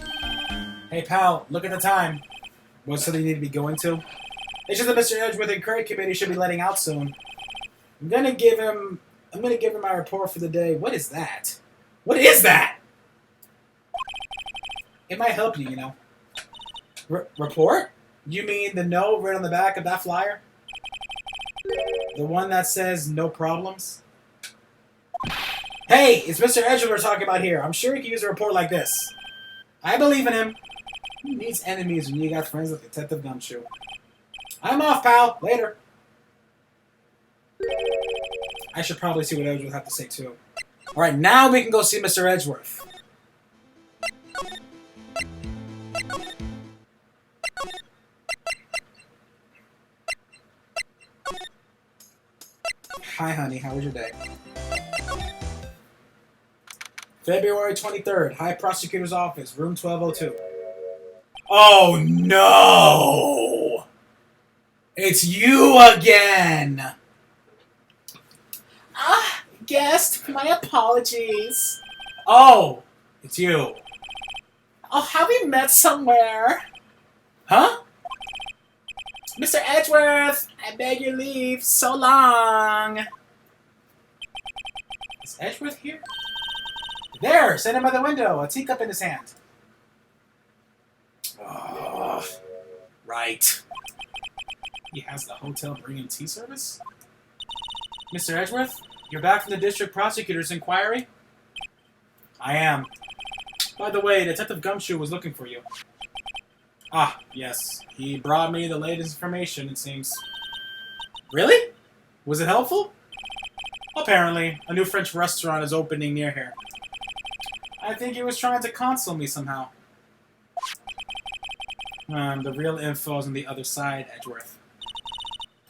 Hey pal, look at the time. What's something you need to be going to? It's just that Mr. Edgeworth and Curry Committee should be letting out soon. I'm gonna give him my report for the day. What is that? What is that? It might help you, Report? You mean the note right on the back of that flyer? The one that says no problems? Hey, it's Mr. Edgeworth we're talking about here. I'm sure he can use a report like this. I believe in him. Who needs enemies when you got friends like Detective Gumshoe? I'm off, pal. Later. I should probably see what Edgeworth have to say, too. Alright, now we can go see Mr. Edgeworth. Hi, honey. How was your day? February 23rd. High Prosecutor's Office, room 1202. Oh, no! It's you again! Ah, guest, my apologies. Oh, it's you. Oh, have we met somewhere? Huh? Mr. Edgeworth, I beg your leave. So long. Is Edgeworth here? There, standing by the window, a teacup in his hand. Oh, right. He has the hotel bringing tea service? Mr. Edgeworth, you're back from the district prosecutor's inquiry? I am. By the way, Detective Gumshoe was looking for you. Ah, yes. He brought me the latest information, it seems. Really? Was it helpful? Apparently. A new French restaurant is opening near here. I think he was trying to console me somehow. The real info is on the other side, Edgeworth.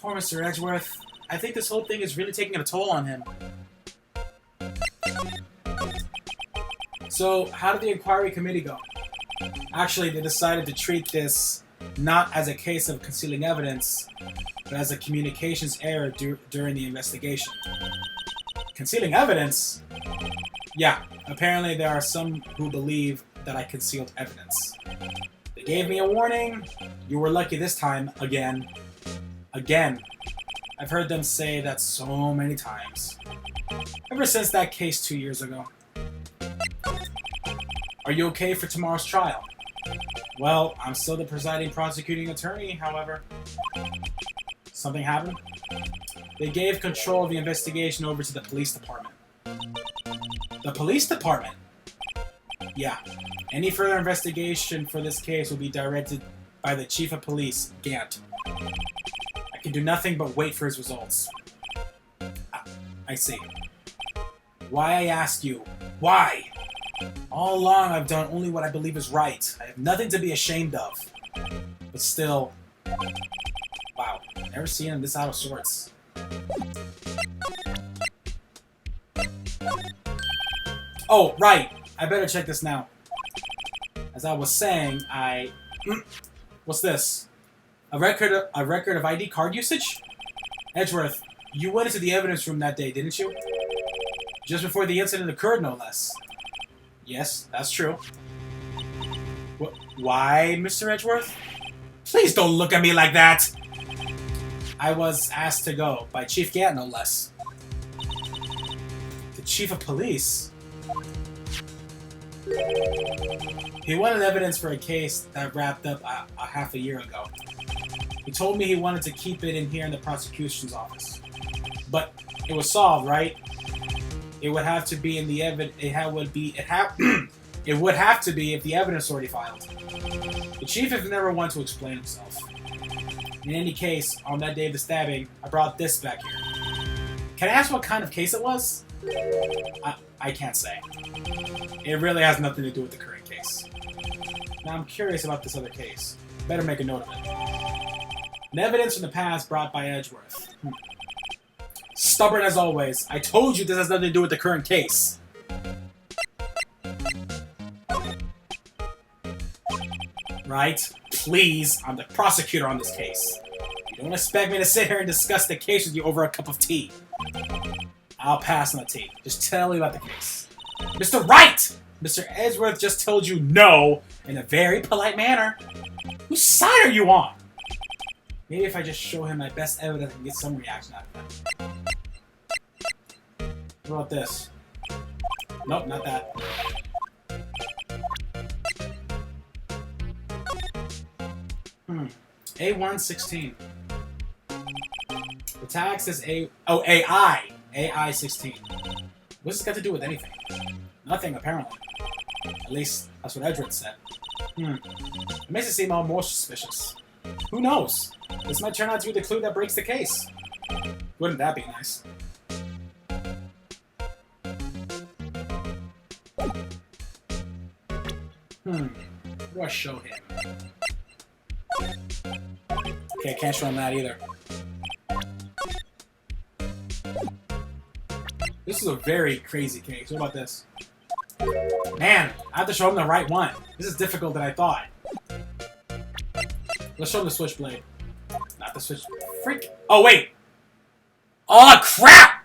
Poor Mr. Edgeworth. I think this whole thing is really taking a toll on him. So, how did the inquiry committee go? Actually, they decided to treat this not as a case of concealing evidence, but as a communications error during the investigation. Concealing evidence? Yeah, apparently there are some who believe that I concealed evidence. They gave me a warning. You were lucky this time, again. Again. I've heard them say that so many times. Ever since that case 2 years ago. Are you okay for tomorrow's trial? Well, I'm still the presiding prosecuting attorney, however. Something happened? They gave control of the investigation over to the police department. The police department? Yeah. Any further investigation for this case will be directed by the chief of police, Gant. I can do nothing but wait for his results. I see. Why, I ask you? Why? All along, I've done only what I believe is right. I have nothing to be ashamed of. But still... Wow, never seen him this out of sorts. Oh, right! I better check this now. As I was saying, What's this? A record of ID card usage? Edgeworth, you went into the evidence room that day, didn't you? Just before the incident occurred, no less. Yes, that's true. Why, Mr. Edgeworth? Please don't look at me like that! I was asked to go, by Chief Gant, no less. The Chief of Police? He wanted evidence for a case that wrapped up a half a year ago. He told me he wanted to keep it in here in the prosecution's office. But it was solved, right? It would have to be in the evidence. It would have to be if the evidence already filed. The chief has never wanted to explain himself. In any case, on that day of the stabbing, I brought this back here. Can I ask what kind of case it was? I can't say. It really has nothing to do with the current case. Now I'm curious about this other case. Better make a note of it. An evidence from the past brought by Edgeworth. Stubborn as always. I told you this has nothing to do with the current case. Right? Please, I'm the prosecutor on this case. You don't expect me to sit here and discuss the case with you over a cup of tea. I'll pass on the tea. Just tell me about the case. Mr. Wright! Mr. Edgeworth just told you no in a very polite manner. Whose side are you on? Maybe if I just show him my best evidence and get some reaction out of him. What about this? Nope, not that. A116. The tag says AI. AI16. What's this got to do with anything? Nothing, apparently. At least, that's what Edgeworth said. It makes it seem all more suspicious. Who knows? This might turn out to be the clue that breaks the case. Wouldn't that be nice? What do I show him? Okay, I can't show him that either. This is a very crazy case. What about this? Man, I have to show him the right one. This is difficult than I thought. Let's show him the switchblade. Not the switch. Freak. Oh, wait. Oh, crap!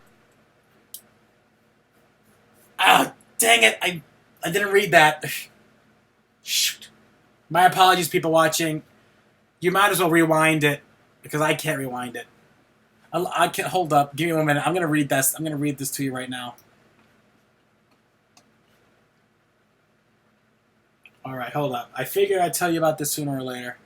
Ah, dang it. I didn't read that. Shoot. My apologies, people watching. You might as well rewind it, because I can't rewind it. I can't. Hold up. Give me 1 minute. I'm going to read this. I'm going to read this to you right now. Alright, hold up. I figured I'd tell you about this sooner or later.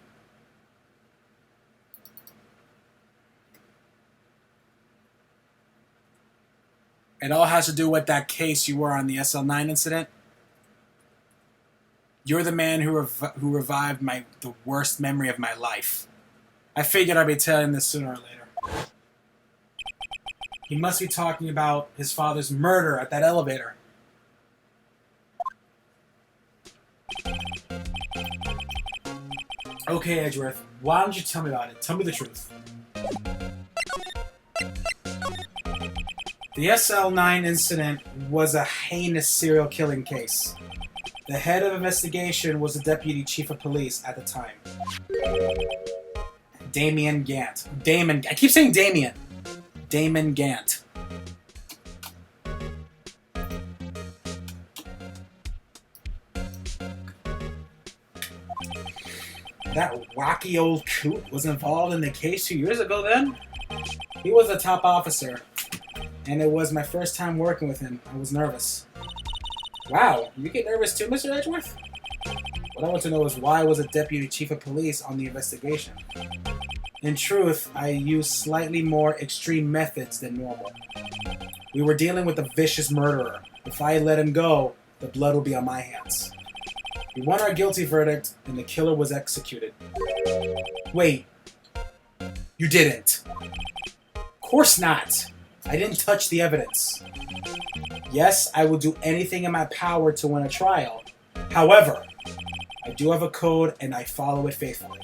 It all has to do with that case you were on, the SL9 incident. You're the man who revived the worst memory of my life. I figured I'd be telling this sooner or later. He must be talking about his father's murder at that elevator. Okay, Edgeworth, why don't you tell me about it? Tell me the truth. The SL9 incident was a heinous serial killing case. The head of investigation was the deputy chief of police at the time. Damon Gant. I keep saying Damien. Damon Gant. That wacky old coot was involved in the case 2 years ago then? He was a top officer, and it was my first time working with him. I was nervous. Wow, you get nervous too, Mr. Edgeworth? What I want to know is why was a deputy chief of police on the investigation? In truth, I used slightly more extreme methods than normal. We were dealing with a vicious murderer. If I let him go, the blood would be on my hands. We won our guilty verdict, and the killer was executed. Wait. You didn't? Of course not. I didn't touch the evidence. Yes, I will do anything in my power to win a trial. However, I do have a code, and I follow it faithfully.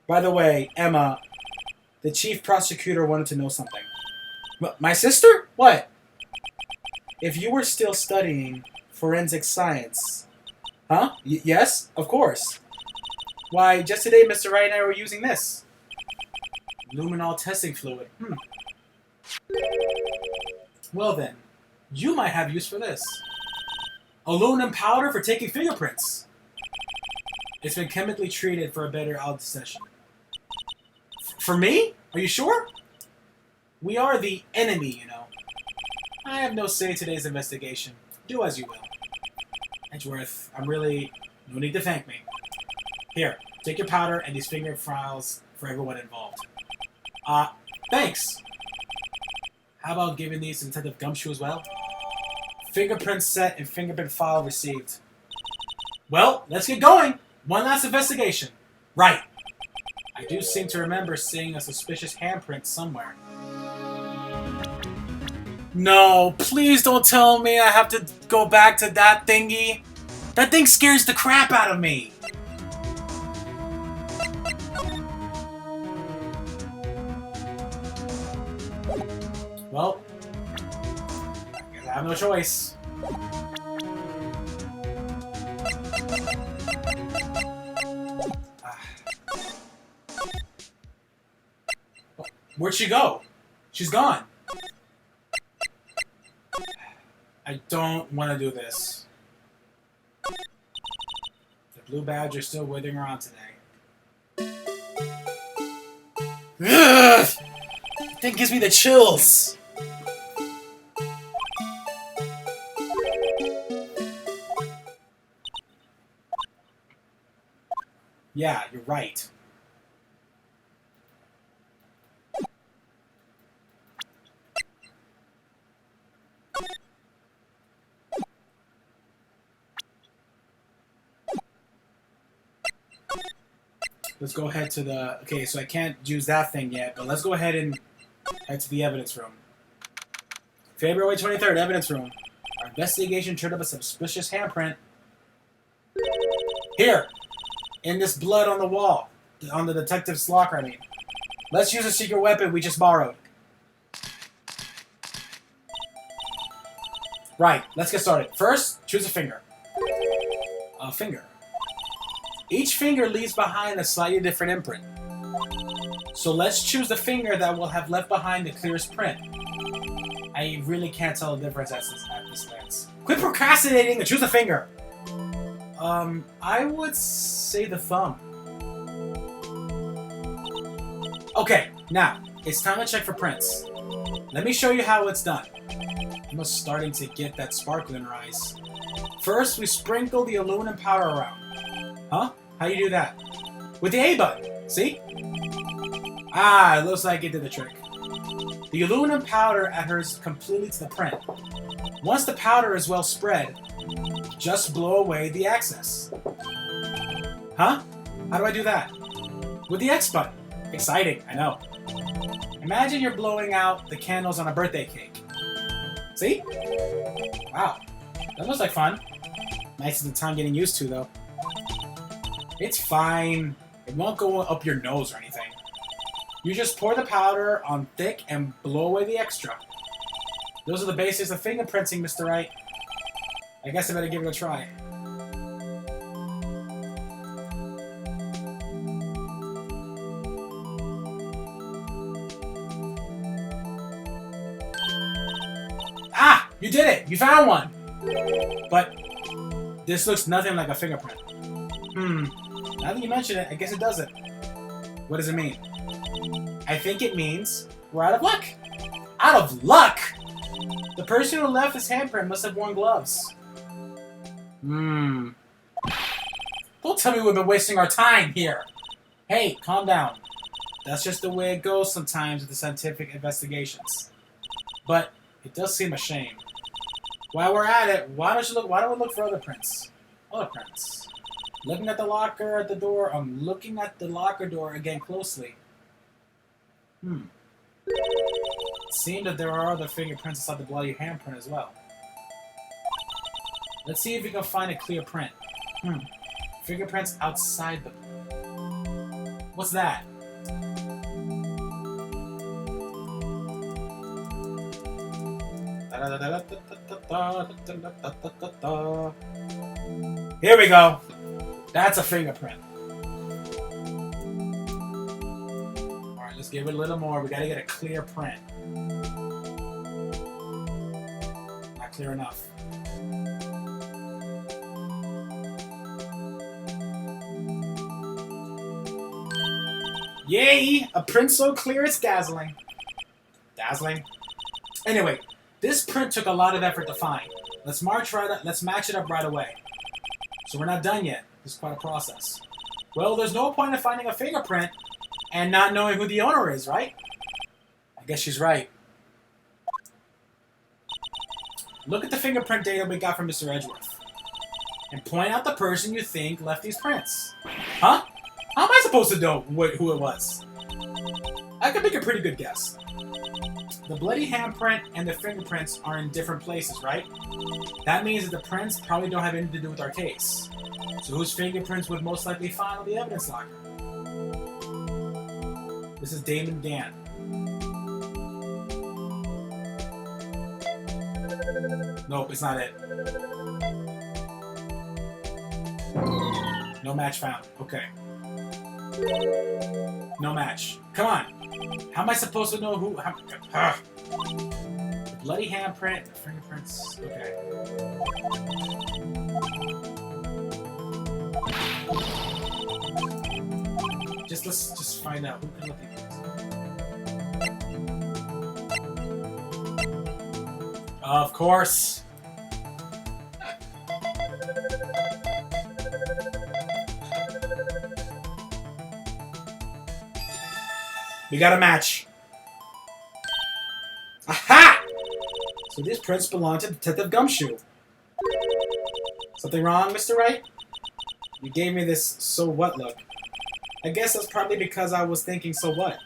By the way, Emma, the chief prosecutor wanted to know something. My sister? What? If you were still studying forensic science... Huh? Yes, of course. Why, just today Mr. Wright and I were using this. Luminol testing fluid. Well then, you might have use for this. Aluminum powder for taking fingerprints. It's been chemically treated for a better session. For me? Are you sure? We are the enemy, you know. I have no say in today's investigation. Do as you will. Edgeworth, I'm really... No need to thank me. Here, take your powder and these finger files for everyone involved. Thanks! How about giving these to Detective Gumshoe as well? Fingerprint set and fingerprint file received. Well, let's get going! One last investigation. Right. I do seem to remember seeing a suspicious handprint somewhere. No, please don't tell me I have to go back to that thingy. That thing scares the crap out of me. Well, I guess I have no choice. Where'd she go? She's gone. I don't want to do this. The blue badge are still withering around today. Ugh! That gives me the chills. Yeah, you're right. Let's go ahead to the... Okay, so I can't use that thing yet, but let's go ahead and head to the evidence room. February 23rd, evidence room. Our investigation turned up a suspicious handprint. Here, in this blood on the wall, on the detective's locker, I mean. Let's use a secret weapon we just borrowed. Right, let's get started. First, choose a finger. A finger. Each finger leaves behind a slightly different imprint. So let's choose the finger that will have left behind the clearest print. I really can't tell the difference at this glance. Quit procrastinating and choose a finger! I would say the thumb. Okay, now, it's time to check for prints. Let me show you how it's done. I'm starting to get that sparkle in her eyes. First, we sprinkle the aluminum powder around. Huh? How do you do that? With the A button, see? Ah, it looks like it did the trick. The aluminum powder adheres completely to the print. Once the powder is well spread, just blow away the excess. Huh? How do I do that? With the X button. Exciting, I know. Imagine you're blowing out the candles on a birthday cake. See? Wow, that looks like fun. Nice at the time getting used to, though. It's fine. It won't go up your nose or anything. You just pour the powder on thick and blow away the extra. Those are the basics of fingerprinting, Mr. Wright. I guess I better give it a try. Ah! You did it! You found one! But this looks nothing like a fingerprint. Now that you mention it, I guess it doesn't. What does it mean? I think it means we're out of luck. Out of luck? The person who left his handprint must have worn gloves. Don't tell me we've been wasting our time here. Hey, calm down. That's just the way it goes sometimes with the scientific investigations. But it does seem a shame. While we're at it, why don't we look for other prints? Other prints. Looking at the locker at the door, I'm looking at the locker door again closely. It seems that there are other fingerprints inside the bloody handprint as well. Let's see if we can find a clear print. Fingerprints outside the... What's that? Here we go. That's a fingerprint. Alright, let's give it a little more. We gotta get a clear print. Not clear enough. Yay! A print so clear it's dazzling. Dazzling? Anyway, this print took a lot of effort to find. Let's match it up right away. So we're not done yet. This is quite a process. Well, there's no point in finding a fingerprint and not knowing who the owner is, right? I guess she's right. Look at the fingerprint data we got from Mr. Edgeworth. And point out the person you think left these prints. Huh? How am I supposed to know who it was? I could make a pretty good guess. The bloody handprint and the fingerprints are in different places, right? That means that the prints probably don't have anything to do with our case. So whose fingerprints would most likely find on the evidence locker? This is Damon Dan. Nope, it's not it. No match found. Okay. No match. Come on. How am I supposed to know who... The bloody handprint, the fingerprints... Okay. Let's just find out who can look at these. Of course. We got a match. Aha! So these prints belong to Detective Gumshoe. Something wrong, Mr. Wright? You gave me this so what look. I guess that's probably because I was thinking so what.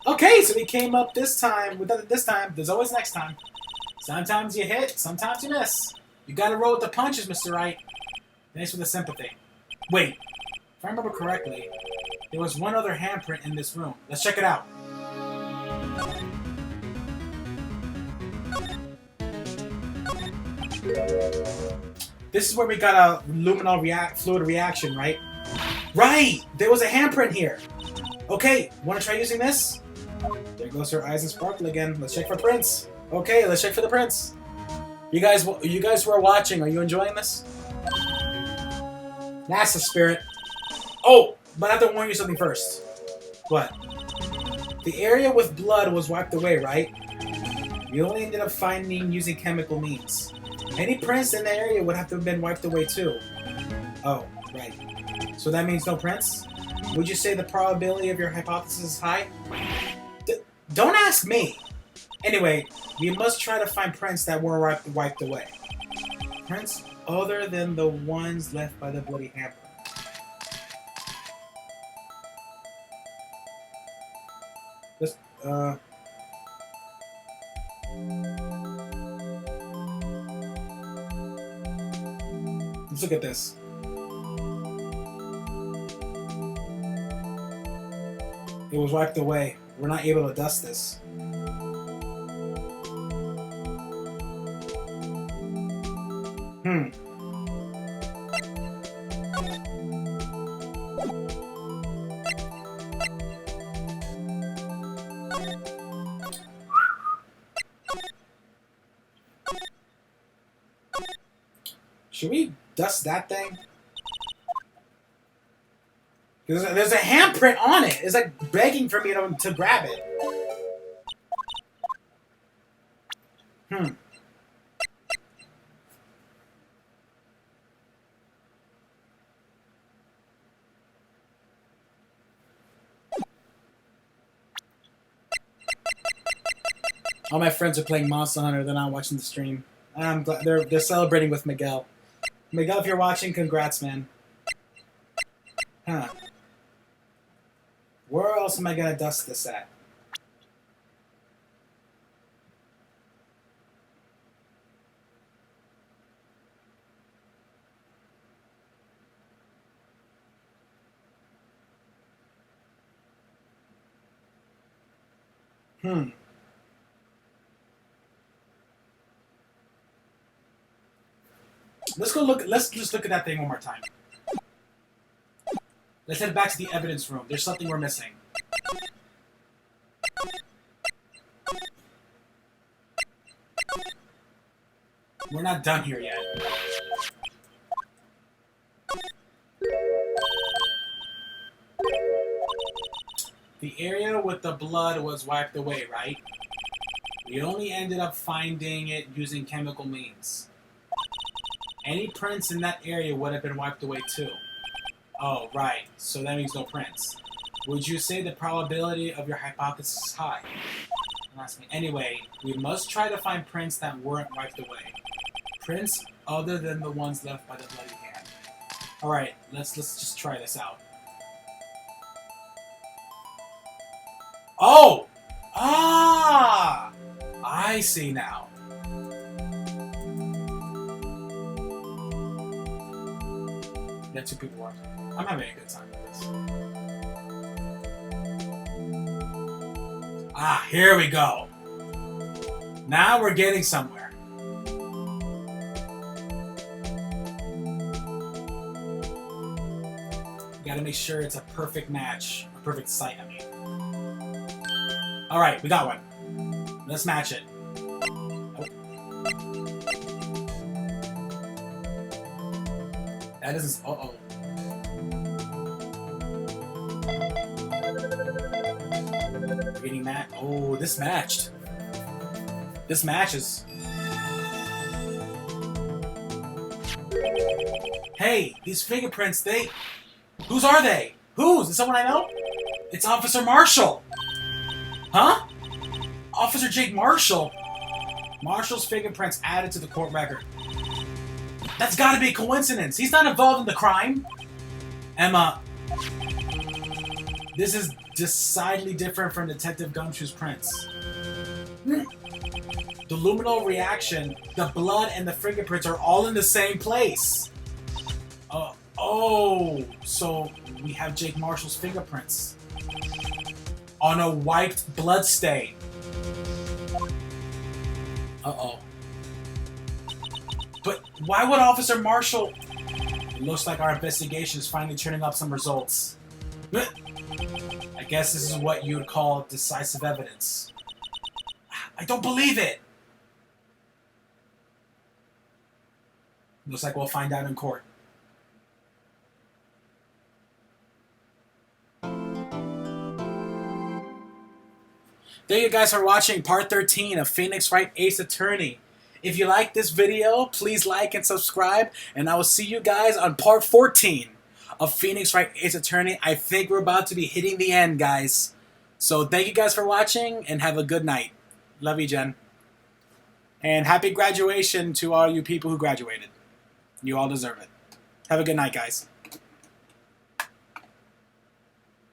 Okay, so we came up this time. This time, there's always next time. Sometimes you hit, sometimes you miss. You gotta roll with the punches, Mr. Wright. Thanks for the sympathy. Wait, if I remember correctly, there was one other handprint in this room. Let's check it out. This is where we got a luminal fluid reaction, right? Right! There was a handprint here. Okay, wanna try using this? There goes her eyes and sparkle again. Let's check for prints. Okay, let's check for the prints. You guys who are watching, are you enjoying this? NASA spirit. Oh, but I have to warn you something first. What? The area with blood was wiped away, right? We only ended up finding using chemical means. Any prints in the area would have to have been wiped away too. Oh, right. So that means no prints? Would you say the probability of your hypothesis is high? Don't ask me! Anyway, we must try to find prints that were wiped away. Prints other than the ones left by the bloody hamper. Let's, let's look at this. It was wiped away. We're not able to dust this. Should we dust that thing? There's a handprint on it. It's like begging for me to grab it. All my friends are playing Monster Hunter. They're not watching the stream. I'm glad they're celebrating with Miguel. Miguel, if you're watching, congrats, man. Huh. Where else am I gonna dust this at? Let's go look. Let's just look at that thing one more time. Let's head back to the evidence room. There's something we're missing. We're not done here yet. The area with the blood was wiped away, right? We only ended up finding it using chemical means. Any prints in that area would have been wiped away too. Oh, right. So that means no prints. Would you say the probability of your hypothesis is high? Anyway, we must try to find prints that weren't wiped away. Prints other than the ones left by the bloody hand. Alright, let's just try this out. Oh! Ah! I see now. Got two people watching. I'm having a good time with this. Ah, here we go. Now we're getting somewhere. Gotta make sure it's a perfect match. A perfect sight, I mean. Alright, we got one. Let's match it. Oh. That isn't... Uh-oh. Getting that. Oh, this matched. This matches. Hey, these fingerprints, they... Whose are they? Whose? Is someone I know? It's Officer Marshall. Huh? Officer Jake Marshall. Marshall's fingerprints added to the court record. That's gotta be a coincidence. He's not involved in the crime. Emma. This is decidedly different from Detective Gumshoe's prints. The luminal reaction, the blood, and the fingerprints are all in the same place. Oh, so we have Jake Marshall's fingerprints on a wiped blood stain. Uh-oh. But why would Officer Marshall... It looks like our investigation is finally turning up some results. I guess this is what you would call decisive evidence. I don't believe it! Looks like we'll find out in court. Thank you guys for watching part 13 of Phoenix Wright Ace Attorney. If you like this video, please like and subscribe, and I will see you guys on part 14 of Phoenix Wright Ace Attorney. I think we're about to be hitting the end, guys. So thank you guys for watching, and have a good night. Love you, Jen. And happy graduation to all you people who graduated. You all deserve it. Have a good night, guys.